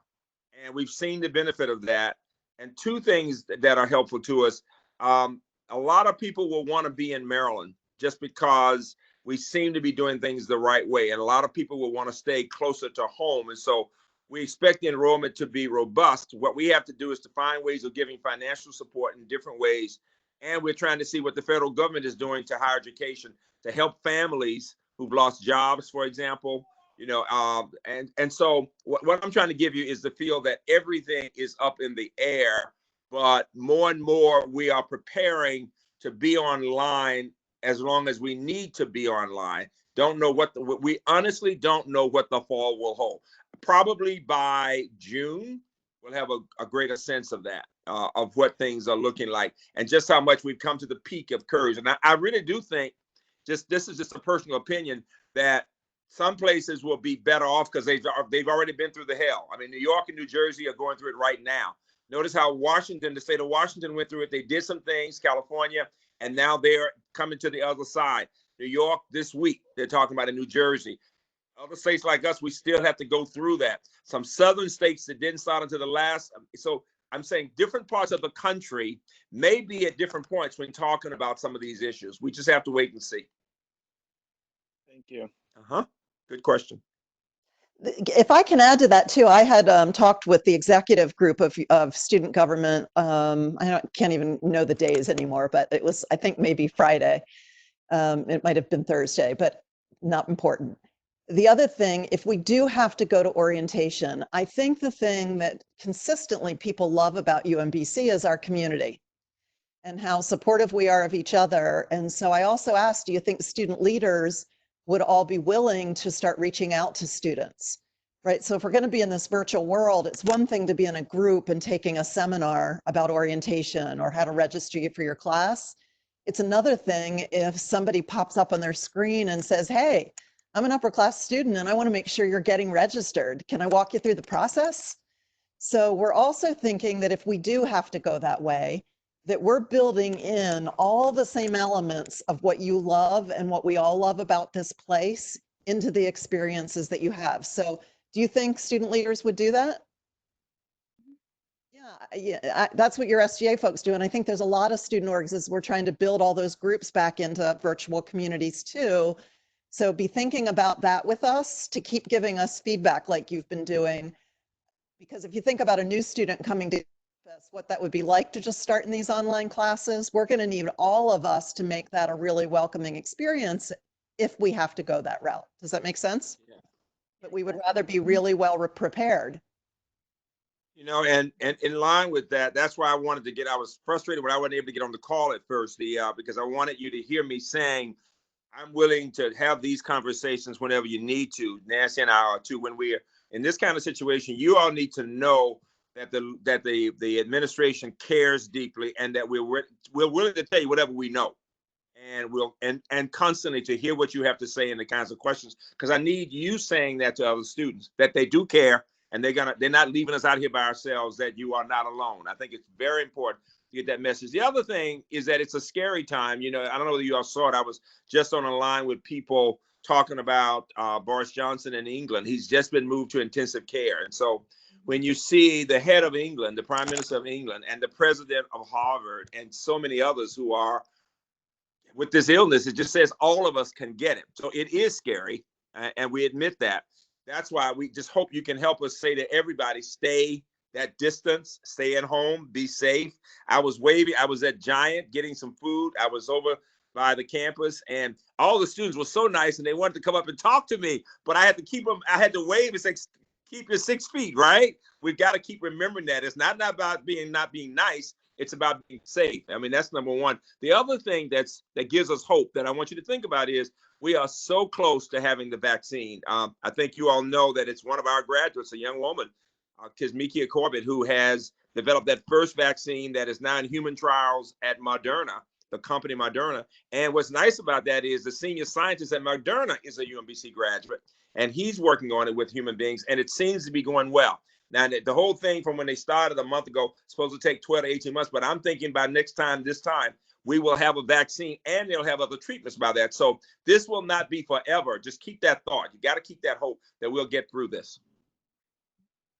and we've seen the benefit of that. And two things that are helpful to us: a lot of people will want to be in Maryland just because we seem to be doing things the right way, and a lot of people will want to stay closer to home. And so we expect the enrollment to be robust. What we have to do is to find ways of giving financial support in different ways. And we're trying to see what the federal government is doing to higher education to help families who've lost jobs, for example. And so what I'm trying to give you is the feel that everything is up in the air, but more and more we are preparing to be online as long as we need to be online. Don't know we honestly don't know what the fall will hold. Probably by June, we'll have a greater sense of that, of what things are looking like and just how much we've come to the peak of curves. And I really do think, this is just a personal opinion, that some places will be better off because they've already been through the hell. I mean, New York and New Jersey are going through it right now. Notice how the state of Washington went through it. They did some things, California, and now they're coming to the other side. New York this week, they're talking about in New Jersey. Other states like us, we still have to go through that. Some southern states that didn't start until the last. So I'm saying different parts of the country may be at different points when talking about some of these issues. We just have to wait and see. Thank you. Good question. If I can add to that too, I had talked with the executive group of student government. Can't even know the days anymore, but it was, I think, maybe Friday. It might have been Thursday, but not important. The other thing, if we do have to go to orientation, I think the thing that consistently people love about UMBC is our community and how supportive we are of each other. And so I also asked, do you think student leaders would all be willing to start reaching out to students, right? So if we're going to be in this virtual world, it's one thing to be in a group and taking a seminar about orientation or how to register you for your class. It's another thing if somebody pops up on their screen and says, hey, I'm an upper class student and I want to make sure you're getting registered. Can I walk you through the process? So we're also thinking that if we do have to go that way, that we're building in all the same elements of what you love and what we all love about this place into the experiences that you have. So do you think student leaders would do that? Yeah, that's what your SGA folks do. And I think there's a lot of student orgs as we're trying to build all those groups back into virtual communities too. So be thinking about that with us to keep giving us feedback like you've been doing. Because if you think about a new student coming to what that would be like to just start in these online classes, we're going to need all of us to make that a really welcoming experience if we have to go that route. Does that make sense? Yeah. But we would rather be really well prepared. And in line with that, that's why I wanted to I was frustrated when I wasn't able to get on the call at first, because I wanted you to hear me saying, I'm willing to have these conversations whenever you need to. Nancy and I are too. When we're in this kind of situation, you all need to know that the administration cares deeply and that we're willing to tell you whatever we know. and and constantly to hear what you have to say and the kinds of questions, because I need you saying that to other students, that they do care and they're not leaving us out here by ourselves, that you are not alone. I think it's very important to get that message. The other thing is that it's a scary time. You know, I don't know whether you all saw it. I was just on a line with people talking about Boris Johnson in England. He's just been moved to intensive care. And so when you see the head of England, the prime minister of England, and the president of Harvard, and so many others who are with this illness, it just says all of us can get it. So it is scary, and we admit that. That's why we just hope you can help us say to everybody, stay that distance, stay at home, be safe. I was at Giant getting some food. I was over by the campus, and all the students were so nice, and they wanted to come up and talk to me, but I had to keep them, I had to wave and say, keep your 6 feet, right? We've got to keep remembering that. It's not about not being nice. It's about being safe. I mean, that's number one. The other thing that gives us hope that I want you to think about is we are so close to having the vaccine. I think you all know that it's one of our graduates, a young woman, Kismikia Corbett, who has developed that first vaccine that is now in human trials at Moderna, the company Moderna. And what's nice about that is the senior scientist at Moderna is a UMBC graduate, and he's working on it with human beings, and it seems to be going well. Now, the whole thing from when they started a month ago, supposed to take 12 to 18 months, but I'm thinking by this time, we will have a vaccine and they'll have other treatments by that. So this will not be forever. Just keep that thought. You got to keep that hope that we'll get through this.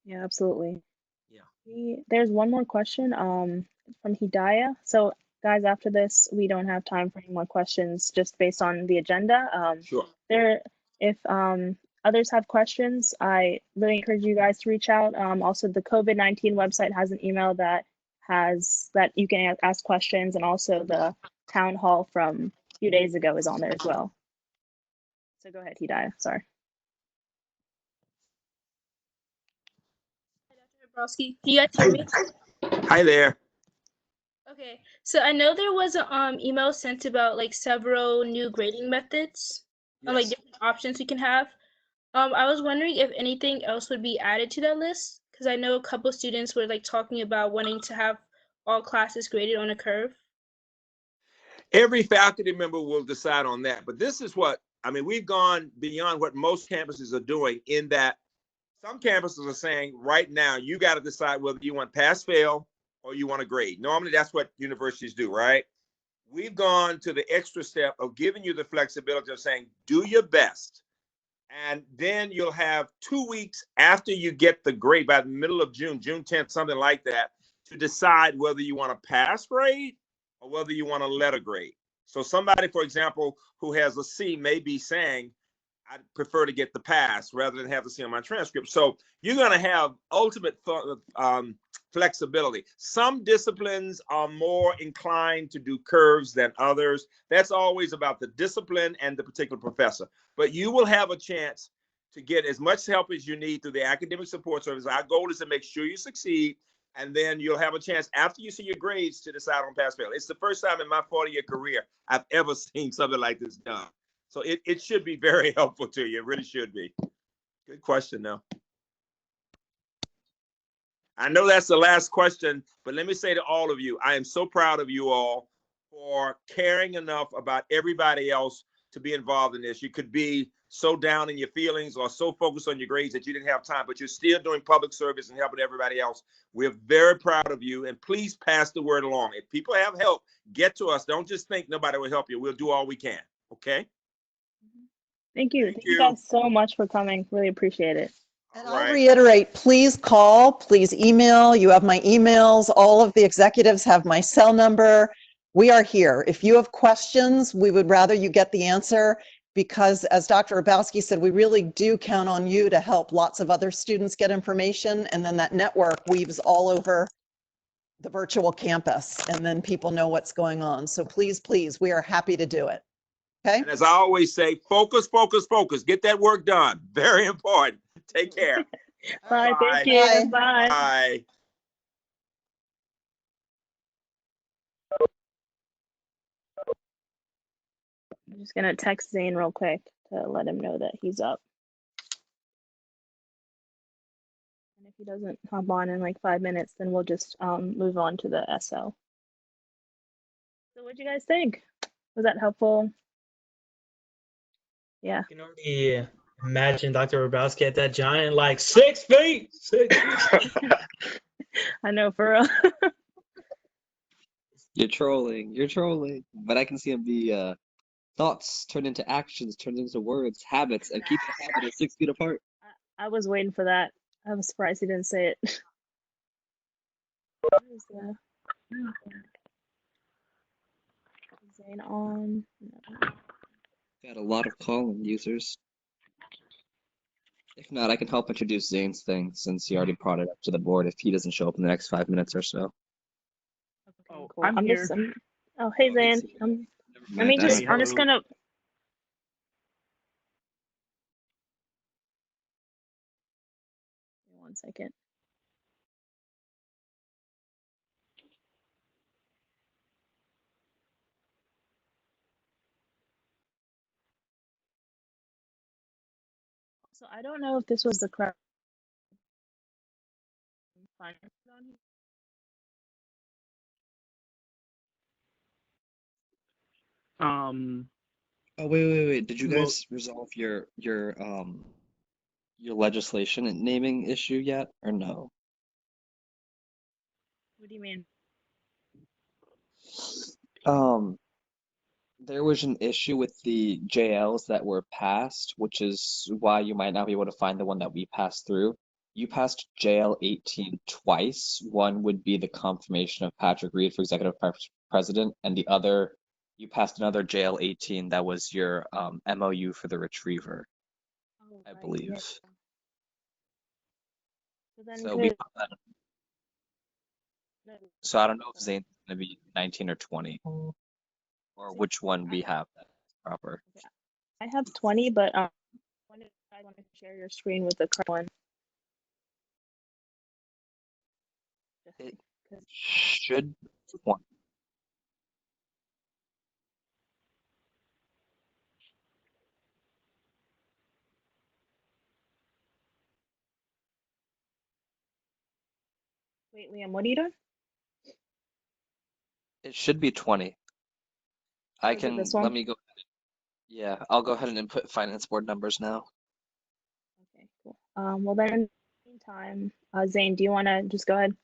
Yeah, absolutely. Yeah. There's one more question from Hidayah. So guys, after this, we don't have time for any more questions just based on the agenda. Sure. If others have questions, I really encourage you guys to reach out. Also, the COVID-19 website has an email that you can ask questions, and also the town hall from a few days ago is on there as well. So go ahead, Hidayah. Sorry. Hi, Dr. Dabrowski. Can you guys hear me? Hi there. Okay, so I know there was an email sent about like several new grading methods, like Yes. different options we can have. I was wondering if anything else would be added to that list, because I know a couple students were like talking about wanting to have all classes graded on a curve. Every faculty member will decide on that. But this is we've gone beyond what most campuses are doing, in that some campuses are saying right now, you got to decide whether you want pass fail or you want to grade. Normally that's what universities do, right? We've gone to the extra step of giving you the flexibility of saying, do your best. And then you'll have 2 weeks after you get the grade, by the middle of June 10th, something like that, to decide whether you want to pass grade or whether you want to letter grade. So somebody, for example, who has a C may be saying, I'd prefer to get the pass rather than have to see on my transcript. So you're going to have ultimate flexibility. Some disciplines are more inclined to do curves than others. That's always about the discipline and the particular professor. But you will have a chance to get as much help as you need through the academic support service. Our goal is to make sure you succeed, and then you'll have a chance after you see your grades to decide on pass fail. It's the first time in my 40-year career I've ever seen something like this done. So it should be very helpful to you. It really should be. Good question, though. I know that's the last question, but let me say to all of you, I am so proud of you all for caring enough about everybody else to be involved in this. You could be so down in your feelings or so focused on your grades that you didn't have time, but you're still doing public service and helping everybody else. We're very proud of you, and please pass the word along. If people have help, get to us. Don't just think nobody will help you. We'll do all we can, okay? Thank you. Thank you guys so much for coming. Really appreciate it. And I'll reiterate, please call, please email. You have my emails. All of the executives have my cell number. We are here. If you have questions, we would rather you get the answer, because as Dr. Rabowski said, we really do count on you to help lots of other students get information. And then that network weaves all over the virtual campus, and then people know what's going on. So please, please, we are happy to do it. Okay. And as I always say, focus, focus, focus. Get that work done. Very important. Take care. Bye. Bye. Thank you. Bye. Bye. I'm just gonna text Zane real quick to let him know that he's up. And if he doesn't hop on in like 5 minutes, then we'll just move on to the SL. So what'd you guys think? Was that helpful? Yeah. I can already imagine Dr. Robrowski at that giant, like 6 feet. 6 feet. I know, for real. You're trolling. But I can see him be thoughts turned into actions, turned into words, habits, and keep the habit at 6 feet apart. I was waiting for that. I was surprised he didn't say it. What is the Zane on? No. Got a lot of calling users. If not, I can help introduce Zane's thing since he already brought it up to the board if he doesn't show up in the next 5 minutes or so. Okay, Oh, cool. I'm here. Oh, hey, Zane. Never Let me mind, just, Hey, I'm just hello. gonna. One second. So I don't know if this was the correct. Oh, wait. Did you Well, guys resolve your legislation and naming issue yet, or no? What do you mean? There was an issue with the JLs that were passed, which is why you might not be able to find the one that we passed through. You passed JL 18 twice. One would be the confirmation of Patrick Reed for executive president, and the other, you passed another JL 18 that was your MOU for the retriever, Oh, I right, believe. yeah. So then So we, no, so I don't know if Zane's gonna be 19 or 20, or which one we have that's proper. okay. I have 20, but I want to share your screen with the correct one. It should one. Wait, Liam, what are you doing? It should be 20. I Is it can, this one? let me go. Yeah, I'll go ahead and input finance board numbers now. Okay, cool. Well then, in the meantime, Zane, do you want to just go ahead?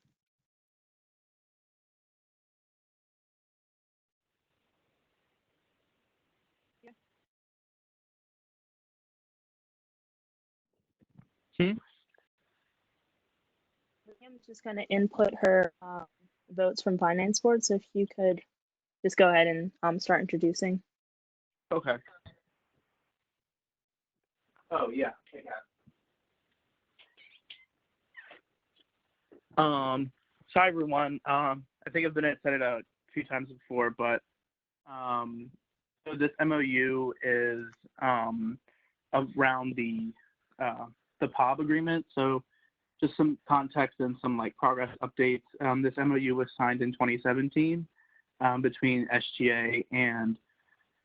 Liam's just going to input her votes from finance board. So if you could just go ahead and start introducing. okay. Oh, yeah. Hi everyone. I think I've been said it a few times before, but so this MOU is around the POB agreement. So just some context and some like progress updates. This MOU was signed in 2017 between SGA and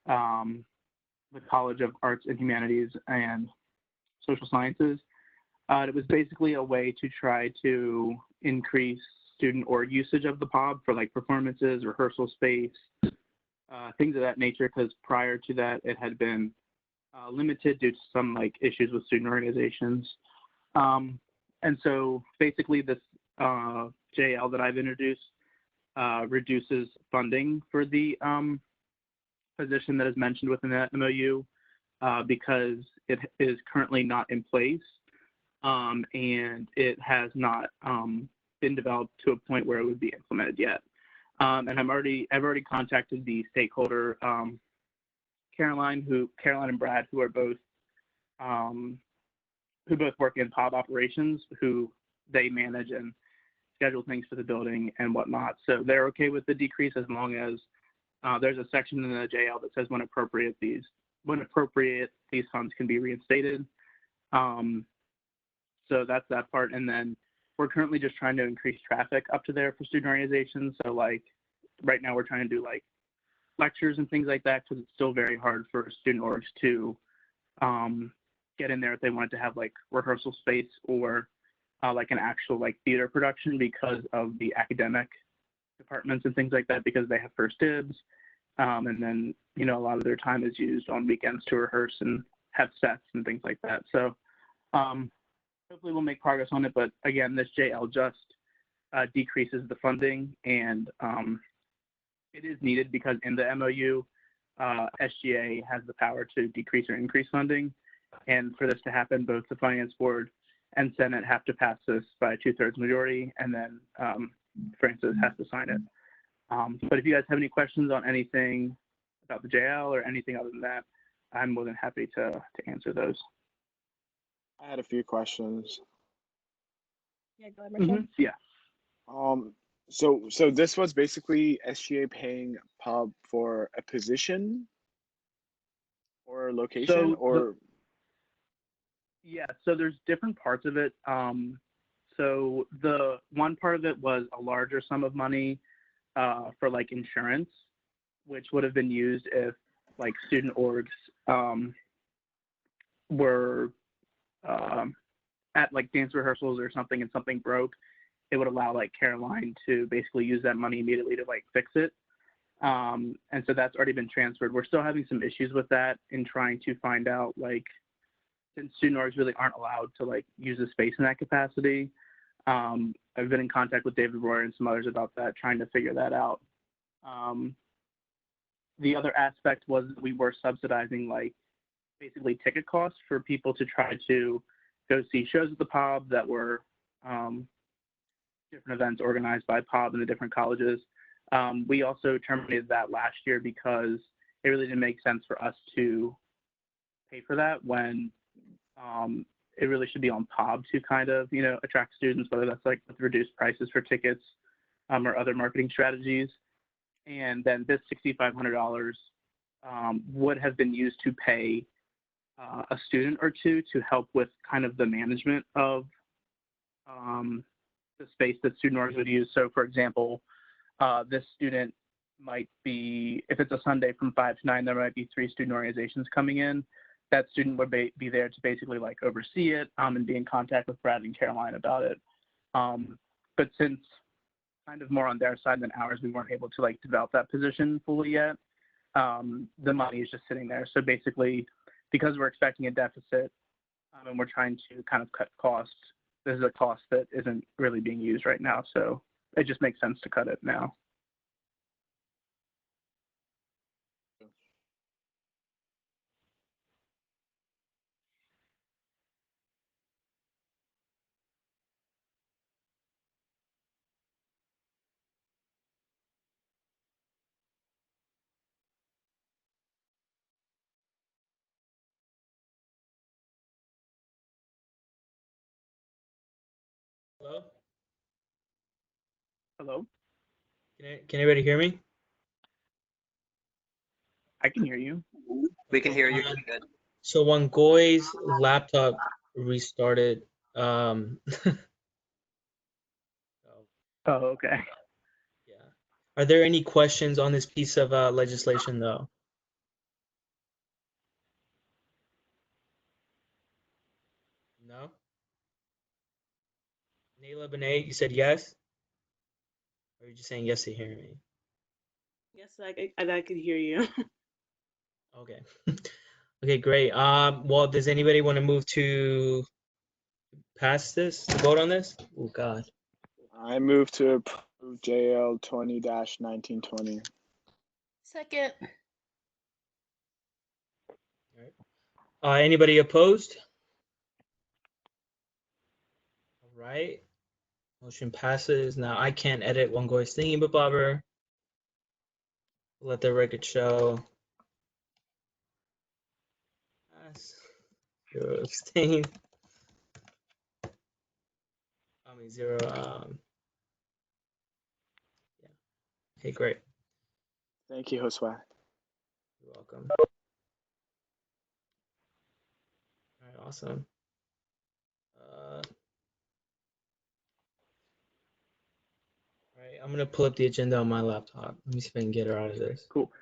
the College of Arts and Humanities and Social Sciences. It was basically a way to try to increase student org usage of the POB for like performances, rehearsal space, things of that nature, because prior to that it had been limited due to some like issues with student organizations. And so basically this JL that I've introduced reduces funding for the position that is mentioned within that MOU because it is currently not in place. And it has not been developed to a point where it would be implemented yet. And I've already contacted the stakeholder, Caroline and Brad, who are both work in POB operations, who they manage and schedule things for the building and whatnot. So they're okay with the decrease as long as there's a section in the JL that says when appropriate these funds can be reinstated. So that's that part. And then we're currently just trying to increase traffic up to there for student organizations. So like right now we're trying to do like lectures and things like that because it's still very hard for student orgs to get in there if they wanted to have like rehearsal space or like an actual like theater production because of the academic departments and things like that, because they have first dibs. And then you know, a lot of their time is used on weekends to rehearse and have sets and things like that. So hopefully we'll make progress on it. But again, this JL just decreases the funding, and it is needed because in the MOU, SGA has the power to decrease or increase funding. And for this to happen, both the Finance Board and Senate have to pass this by a 2/3 majority, and then Francis has to sign it. But if you guys have any questions on anything about the JL or anything other than that, I'm more than happy to answer those. I had a few questions. Yeah, go ahead, Martin. Yeah. So this was basically SGA paying pub for a position or location, or yeah, so there's different parts of it. So the one part of it was a larger sum of money for like insurance, which would have been used if like student orgs were at like dance rehearsals or something and something broke. It would allow like Caroline to basically use that money immediately to like fix it. And so that's already been transferred. We're still having some issues with that in trying to find out, like, since student orgs really aren't allowed to like use the space in that capacity. I've been in contact with David Royer and some others about that, trying to figure that out. The other aspect was we were subsidizing like basically ticket costs for people to try to go see shows at the POB that were different events organized by POB in the different colleges. We also terminated that last year because it really didn't make sense for us to pay for that when it really should be on POB to kind of, you know, attract students, whether that's like with reduced prices for tickets or other marketing strategies. And then this $6,500 would have been used to pay a student or two to help with kind of the management of the space that student orgs would use. So for example, this student might be, if it's a Sunday from 5 to 9, there might be 3 student organizations coming in. That student would be there to basically like oversee it and be in contact with Brad and Caroline about it. But since kind of more on their side than ours, we weren't able to like develop that position fully yet. The money is just sitting there. So basically, because we're expecting a deficit and we're trying to kind of cut costs, this is a cost that isn't really being used right now. So it just makes sense to cut it now. Hello? Hello? Can anybody hear me? I can hear you. We can hear you. Good. So when Goy's laptop restarted, Oh, okay. yeah. Are there any questions on this piece of legislation though? No? Nayla Benet, you said yes? Or are you just saying yes to hear me? Yes, I could hear you. Okay. Okay, great. Well, does anybody want to move to pass this, to vote on this? Oh God. I move to approve JL 20-1920. Second. All right. Anybody opposed? All right. Motion passes. Now I can't edit one Goy's thingy, but bobber. Let the record show. Pass. 0 abstain. 0. Yeah. Okay, great. Thank you, Josue. You're welcome. All right, awesome. All right, I'm gonna pull up the agenda on my laptop. Let me see if I can get her out of this. Cool.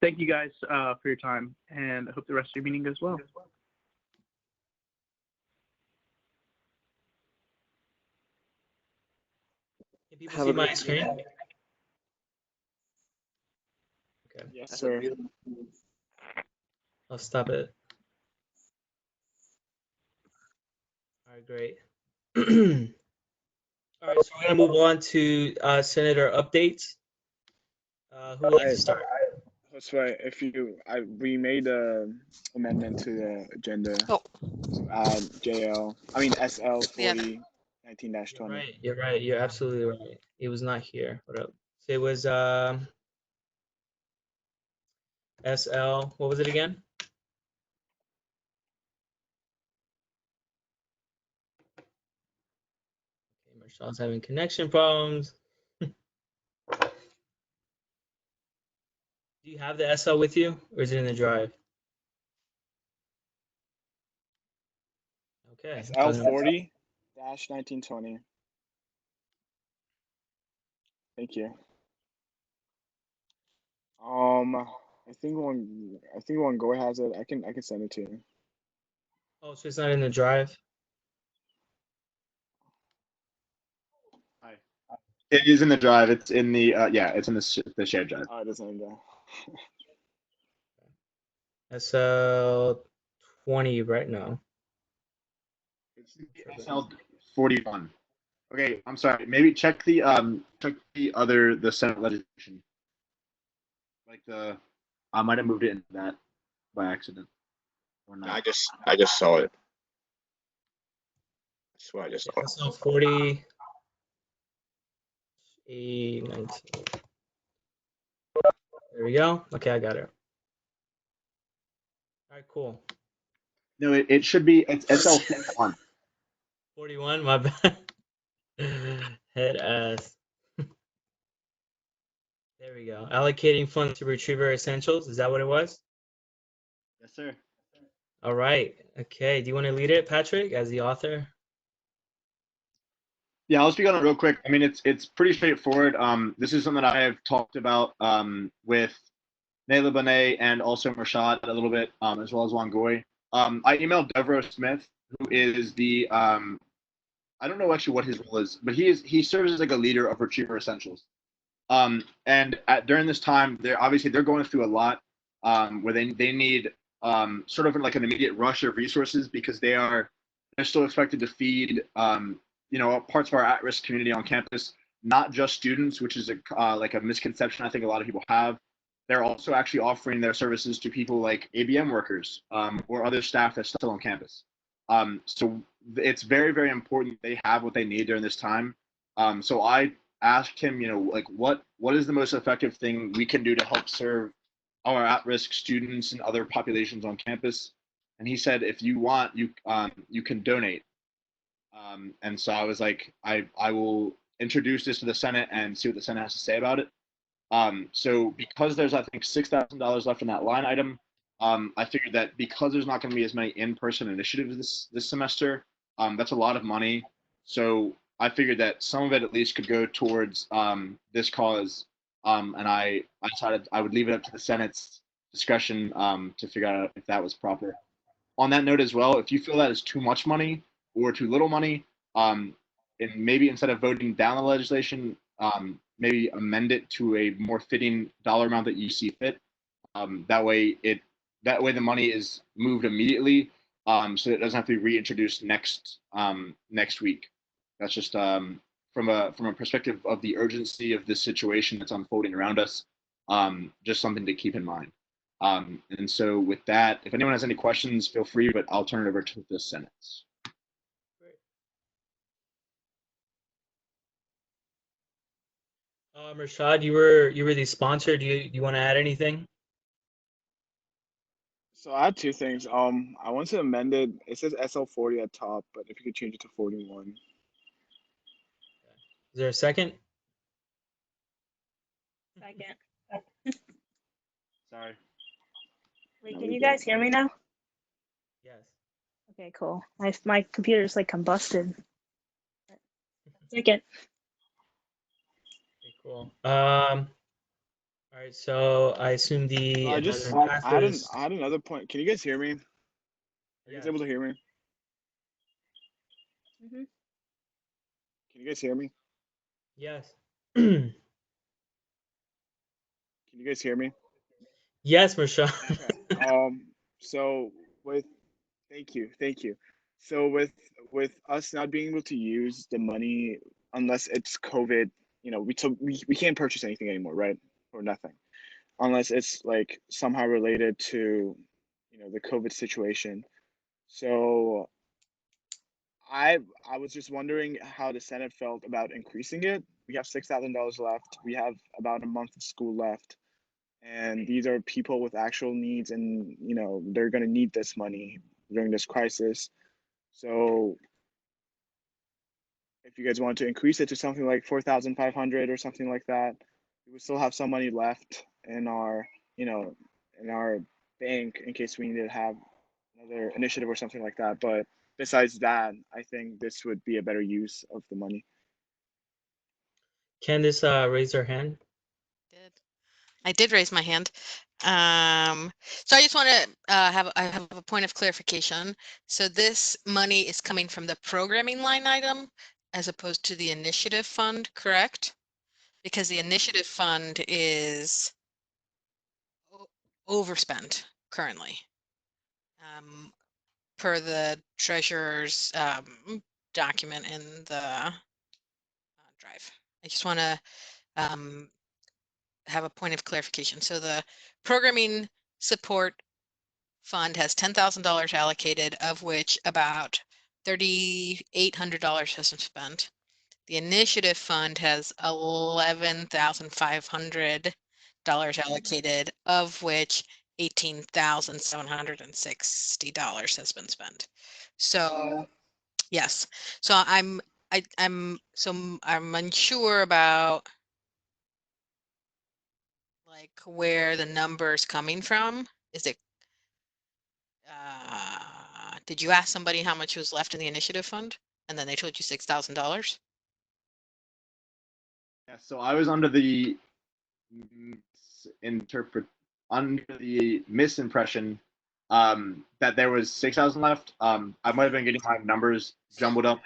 Thank you guys for your time, and I hope the rest of your meeting goes well. Can people Have see a my great screen? day. Okay. Yes, That's a sir. beautiful. I'll stop it. All right, great. All right, so we're gonna move on to Senator updates. Who would like to start? That's right. We made a amendment to the agenda Oh, to add SL yeah. 4019-20. You're right. You're right. You're absolutely right. It was not here. What up? So it was SL. What was it again? Okay, Marshall's having connection problems. Do you have the SL with you, or is it in the drive? Okay. SL 40-1920. Thank you. I think one Go has it. I can send it to you. Oh, so it's not in the drive. Hi. It is in the drive. It's in the it's in the shared drive. Oh, it doesn't go. SL 20 right now. It's SL 41. Okay, I'm sorry. Maybe check the Senate legislation. Like I might have moved it into that by accident or not. I just saw it. I swear I just saw it. SL 40. 19. There we go. Okay, I got it. All right, cool. No, it should be it's SL 41. 41, my bad. Head ass. There we go. Allocating funds to Retriever Essentials. Is that what it was? Yes, sir. All right. Okay. Do you want to lead it, Patrick, as the author? Yeah, I'll speak on it real quick. I mean, it's pretty straightforward. This is something that I have talked about with Nayla Bonet and also Rashad a little bit, as well as Wangoy. I emailed Devereaux Smith, who is the I don't know actually what his role is, but he serves as like a leader of Retriever Essentials. During this time, they're going through a lot where they need sort of like an immediate rush of resources because they're still expected to feed parts of our at-risk community on campus, not just students, which is like a misconception I think a lot of people have. They're also actually offering their services to people like ABM workers or other staff that's still on campus. So it's very, very important they have what they need during this time. So I asked him, like what is the most effective thing we can do to help serve our at-risk students and other populations on campus? And he said, if you want, you can donate. And so I was like, I will introduce this to the Senate and see what the Senate has to say about it. So because there's I think $6,000 left in that line item, I figured that because there's not going to be as many in-person initiatives this semester, that's a lot of money. So I figured that some of it at least could go towards this cause, and I decided I would leave it up to the Senate's discretion to figure out if that was proper. On that note as well, if you feel that is too much money or too little money, and maybe instead of voting down the legislation, maybe amend it to a more fitting dollar amount that you see fit. That way the money is moved immediately, so it doesn't have to be reintroduced next week. That's just from a perspective of the urgency of this situation that's unfolding around us. Just something to keep in mind. And so with that, if anyone has any questions, feel free, but I'll turn it over to the Senate. Rashad, you were the sponsor. Do you want to add anything? So I had two things. I want to amend it. It says SL 40 at top, but if you could change it to 41. Is there a second? Second. Sorry. Wait, can you guys hear me now? Yes. Okay, cool. My computer's like combusted. Second. Okay, cool. All right, so I assume the I amendment passes. had another point. Can you guys hear me? Are you guys able to hear me? Mm-hmm. Can you guys hear me? Yes. Can you guys hear me? Yes, Michelle. Okay. So with thank you. So with us not being able to use the money unless it's COVID, we can't purchase anything anymore, right? Or nothing. Unless it's like somehow related to, the COVID situation. So I was just wondering how the Senate felt about increasing it. We have $6,000 left. We have about a month of school left. And these are people with actual needs, and they're going to need this money during this crisis. So if you guys want to increase it to something like 4,500 or something like that, we would still have some money left in our, in our bank in case we need to have another initiative or something like that. But besides that, I think this would be a better use of the money. Candice raised her hand. I did raise my hand. So I just want to I have a point of clarification. So this money is coming from the programming line item as opposed to the initiative fund, correct? Because the initiative fund is overspent currently, per the treasurer's document in the drive. I just want to have a point of clarification. So the programming support fund has $10,000 allocated, of which about $3,800 has been spent. The initiative fund has $11,500 allocated, of which $18,760 has been spent. So yes, so I'm unsure about like where the number is coming from. Is it did you ask somebody how much was left in the initiative fund and then they told you $6,000? Yeah, so I was under the misimpression that there was 6,000 left. I might have been getting my numbers jumbled up.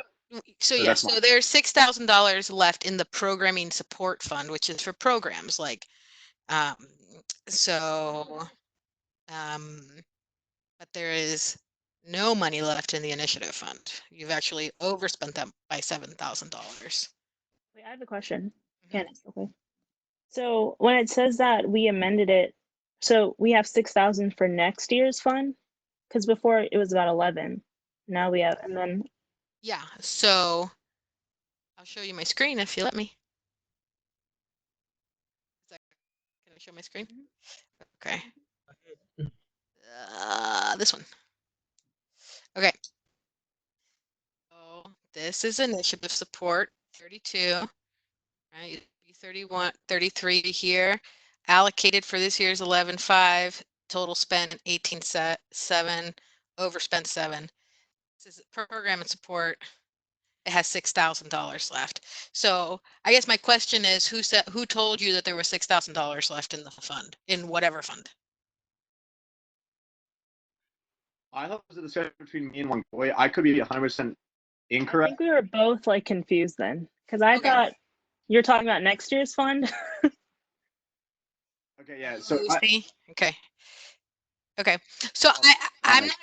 So yes, so there's $6,000 left in the programming support fund, which is for programs like but there is no money left in the initiative fund. You've actually overspent them by $7,000. Wait, I have a question. Candace, okay. So when it says that we amended it, so we have 6,000 for next year's fund, because before it was about 11. Now we have, and then Yeah, so I'll show you my screen if you let me. Can I show my screen? Okay. This one. Okay. So this is initiative support 32, right? 31, 33 here. Allocated for this year's 11.5, total spent 18.7, overspent 7. This is program and support. It has $6,000 left. So I guess my question is, who told you that there was $6,000 left in the fund, in whatever fund? I thought it was a discussion between me and one boy. I could be 100% I incorrect. think we were both like confused then, because I thought you're talking about next year's fund. Okay, yeah. So Okay. Okay. So I'm not,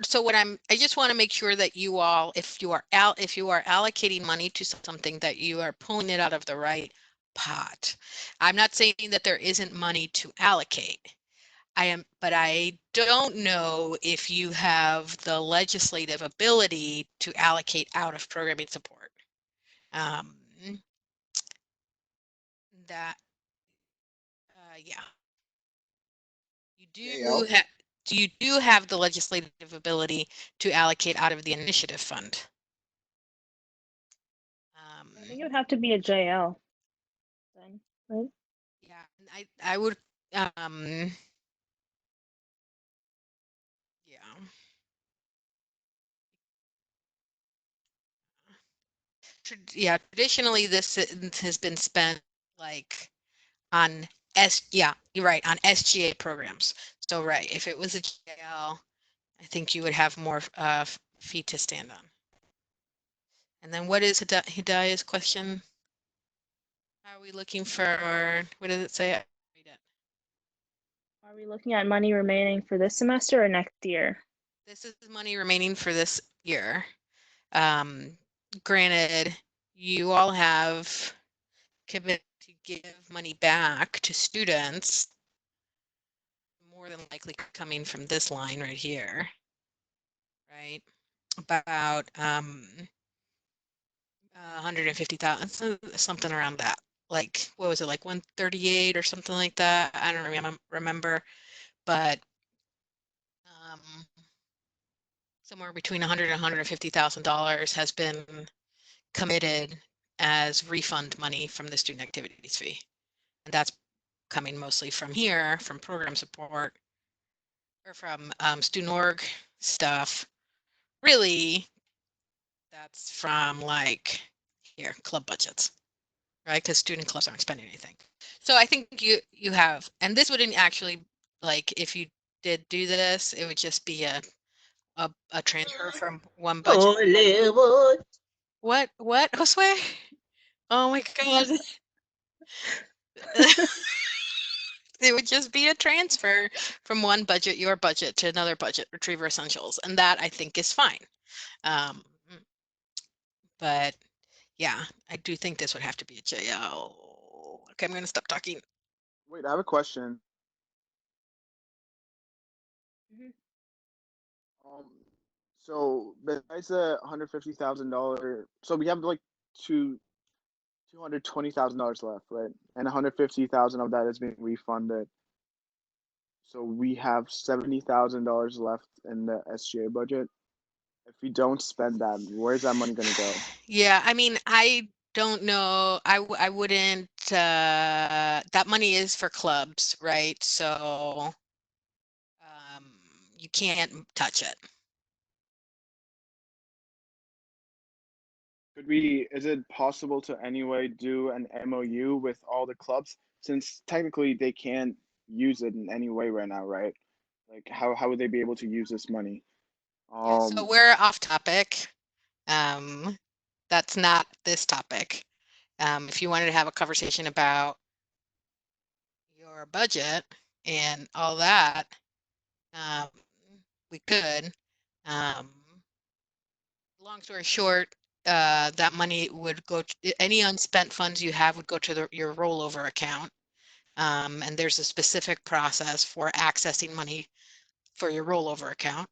so what I just want to make sure that you all, if you are allocating money to something, that you are pulling it out of the right pot. I'm not saying that there isn't money to allocate. But I don't know if you have the legislative ability to allocate out of programming support. Yeah. You do have the legislative ability to allocate out of the initiative fund. I think it would have to be a JL then, right? Yeah, I would yeah. Yeah, traditionally this has been spent like on you're right, on SGA programs. So right, if it was a JL, I think you would have more feet to stand on. And then what is Hidaya's question? Are we looking for, what does it say? Read it. Are we looking at money remaining for this semester or next year? This is money remaining for this year. Granted, you all have committed to give money back to students, more than likely coming from this line right here, right? About 150,000, something around that. Like, what was it, like 138 or something like that? I don't remember, but somewhere between 100 and 150,000 dollars has been committed as refund money from the student activities fee, and that's coming mostly from here, from program support, or from student org stuff. Really, that's from like here, club budgets, right? Because student clubs aren't spending anything. So I think you have, and this wouldn't actually, like, if you did do this, it would just be a transfer from one budget. What Josue? Oh my god. It would just be a transfer from one budget, your budget, to another budget, Retriever Essentials, and that I think is fine. But yeah, I do think this would have to be a JL. Okay, I'm going to stop talking. Wait, I have a question. So besides the $150,000, so we have like $220,000 left, right? And 150,000 of that is being refunded. So we have $70,000 left in the SGA budget. If we don't spend that, where's that money going to go? Yeah, I mean, I don't know. I wouldn't, that money is for clubs, right? So you can't touch it. Is it possible to anyway do an MOU with all the clubs, since technically they can't use it in any way right now, right? Like how would they be able to use this money? Yeah, so we're off topic. That's not this topic. If you wanted to have a conversation about your budget and all that, we could. Long story short, that money would go to any unspent funds you have would go to your rollover account. And there's a specific process for accessing money for your rollover account,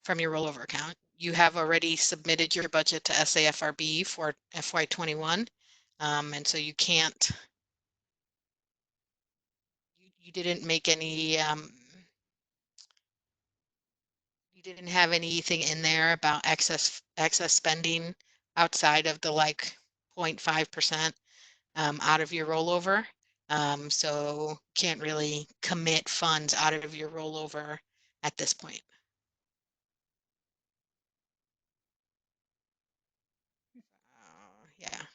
from your rollover account. You have already submitted your budget to SAFRB for FY21. And so you can't, you didn't make any, you didn't have anything in there about excess spending outside of the like 0.5% out of your rollover. So can't really commit funds out of your rollover at this point. Yeah.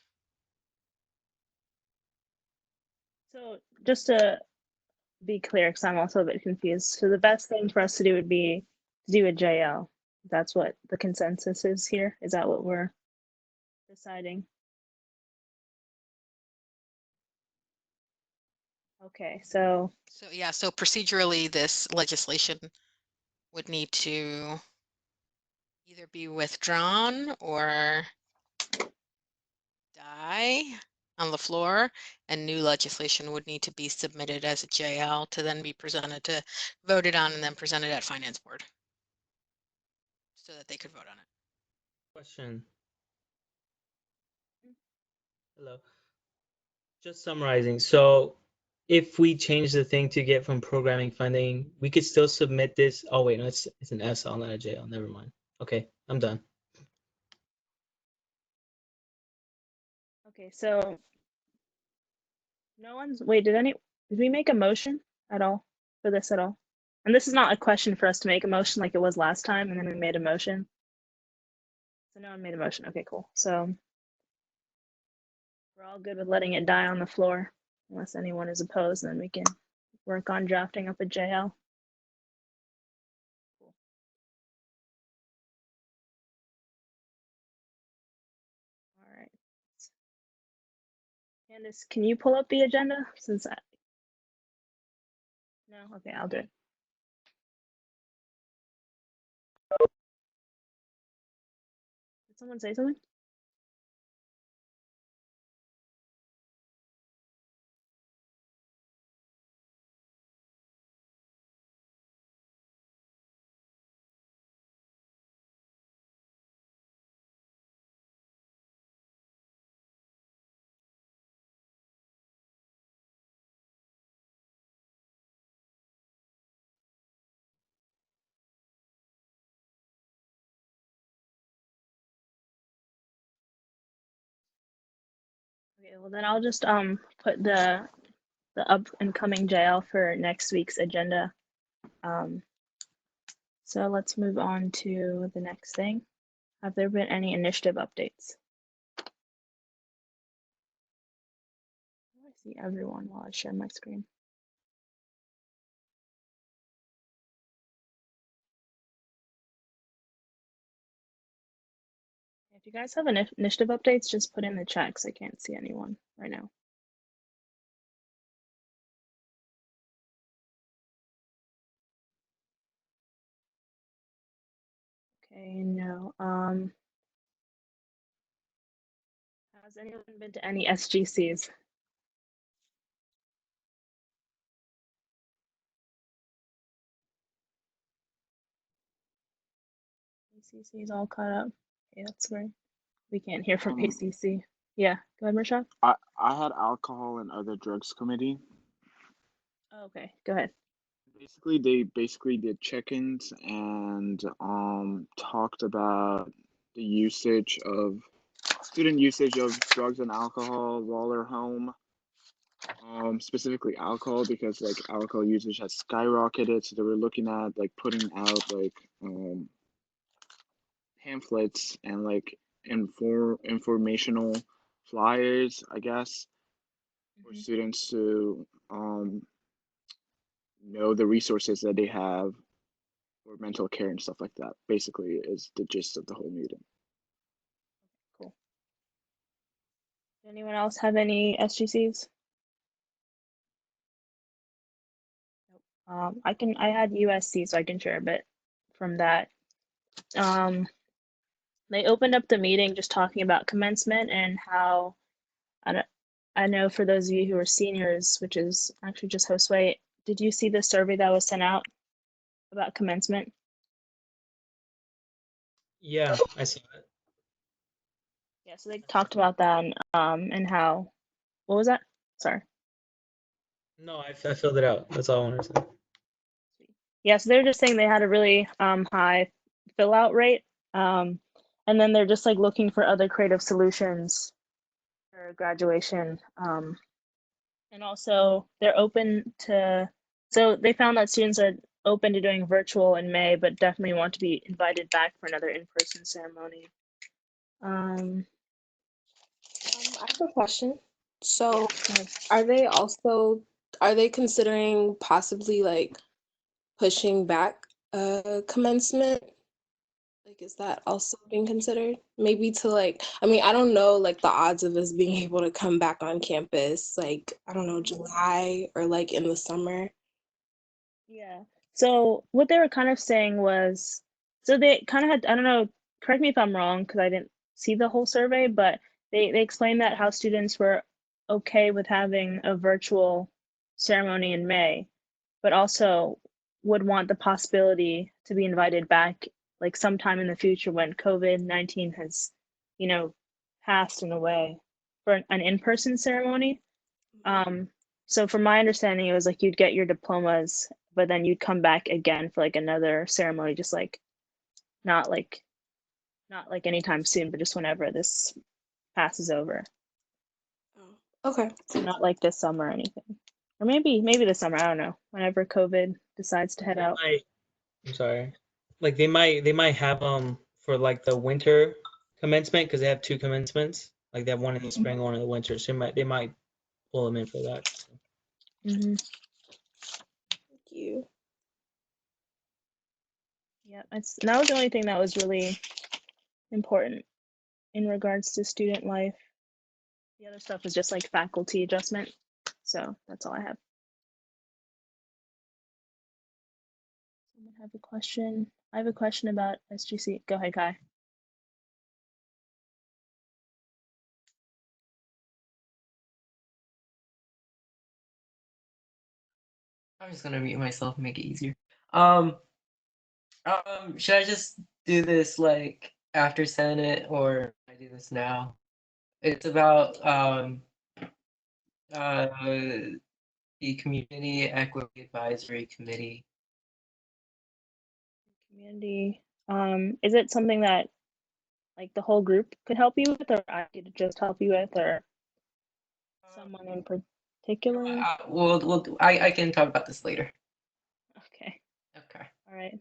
So just to be clear, because I'm also a bit confused. So the best thing for us to do would be to do a JL. That's what the consensus is here. Is that what we're deciding? Okay, so yeah, so procedurally, this legislation would need to either be withdrawn or die on the floor, and new legislation would need to be submitted as a JL to then be voted on and then presented at finance board so that they could vote on it. Question. Hello. Just summarizing. So if we change the thing to get from programming funding, we could still submit this. Oh wait, no, it's an SL, not a JL. Never mind. Okay, I'm done. okay, so wait, did we make a motion at all for this at all? And this is not a question for us to make a motion like it was last time, and then we made a motion. So no one made a motion. Okay, cool. So we're all good with letting it die on the floor, unless anyone is opposed, then we can work on drafting up a JL. Cool. All right. Candace, can you pull up the agenda? No? Okay, I'll do it. Did someone say something? Okay, well then I'll just put the up and coming JL for next week's agenda. So let's move on to the next thing. Have there been any initiative updates? I see everyone while I share my screen. If you guys have initiative updates, just put in the chat because I can't see anyone right now. Okay, no. Has anyone been to any SGCs? ACC is all caught up. Okay, that's great. We can't hear from ACC. Yeah, go ahead, Rashad. I had alcohol and other drugs committee. Oh, okay, go ahead. Basically, they basically did check-ins and talked about the usage of student usage of drugs and alcohol while they're home. Specifically alcohol, because like alcohol usage has skyrocketed. So they were looking at like putting out like pamphlets and like informational flyers, I guess, for students to know the resources that they have for mental care and stuff like that. Basically, is the gist of the whole meeting. Cool. Anyone else have any SGCs? Nope. I had USC, so I can share a bit from that. They opened up the meeting just talking about commencement and how, I know for those of you who are seniors, which is actually just Josue, did you see the survey that was sent out about commencement? Yeah, I saw it. Yeah, so they talked about that and how, what was that? Sorry. No, I filled it out. That's all I wanted to say. Yeah, so they're just saying they had a really high fill out rate. And then they're just like looking for other creative solutions for graduation. And also they're open to, so they found that students are open to doing virtual in May, but definitely want to be invited back for another in-person ceremony. I have a question. So are they considering possibly like pushing back commencement? Like, is that also being considered? Maybe to like, I mean, I don't know like the odds of us being able to come back on campus, like, I don't know, July or like in the summer. Yeah. So what they were kind of saying was, so they kind of had, I don't know, correct me if I'm wrong because I didn't see the whole survey, but they explained that how students were okay with having a virtual ceremony in May, but also would want the possibility to be invited back like sometime in the future when COVID-19 has, you know, passed in a way for an in-person ceremony. So from my understanding, it was like you'd get your diplomas, but then you'd come back again for like another ceremony, just like not like not like anytime soon, but just whenever this passes over. Okay. So not like this summer or anything. Or maybe this summer, I don't know. Whenever COVID decides to head out. I'm sorry. Like they might have for like the winter commencement because they have two commencements. Like they have one in the spring, one in the winter. So they might pull them in for that. Mm-hmm. Thank you. Yeah, that was the only thing that was really important in regards to student life. The other stuff is just like faculty adjustment. So that's all I have. Someone have a question? I have a question about SGC. Go ahead, Kai. I'm just gonna mute myself and make it easier. Should I just do this like after Senate or I do this now? It's about the Community Equity Advisory Committee. Community. Is it something that like the whole group could help you with, or I could just help you with, or someone in particular? I can talk about this later. Okay. Okay. All right.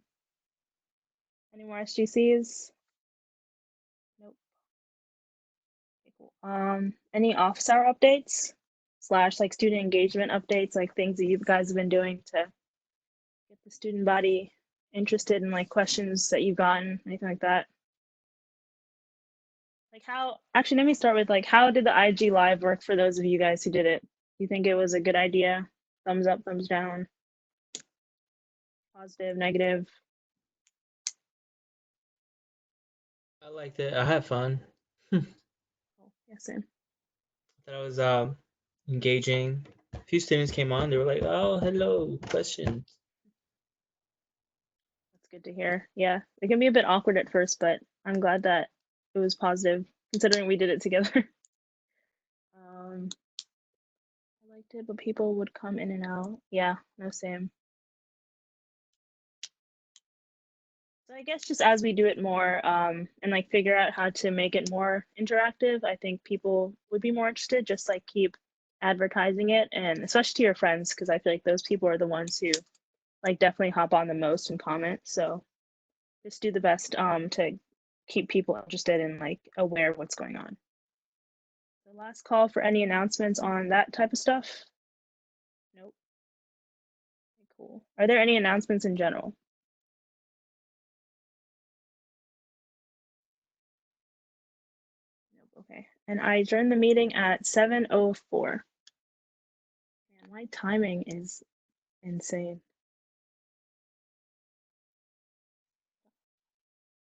Any more SGCs? Nope. Okay, cool. Any office hour updates / like student engagement updates, like things that you guys have been doing to get the student body interested in like questions that you've gotten, anything like that? Like how, actually, let me start with like, how did the IG Live work for those of you guys who did it? Do you think it was a good idea? Thumbs up, thumbs down? Positive, negative? I liked it. I had fun. Oh, yeah, same. I thought it was engaging. A few students came on. They were like, "Oh, hello, questions." That's good to hear. Yeah, it can be a bit awkward at first, but I'm glad that it was positive considering we did it together. I liked it, but people would come in and out. Yeah, no, same. So I guess just as we do it more and like figure out how to make it more interactive, I think people would be more interested. Just like keep advertising it, and especially to your friends, because I feel like those people are the ones who like definitely hop on the most and comment. So just do the best to keep people interested and like aware of what's going on. The last call for any announcements on that type of stuff? Nope. Okay, cool. Are there any announcements in general? Nope. Okay. And I adjourned the meeting at 7:04. Man, my timing is insane.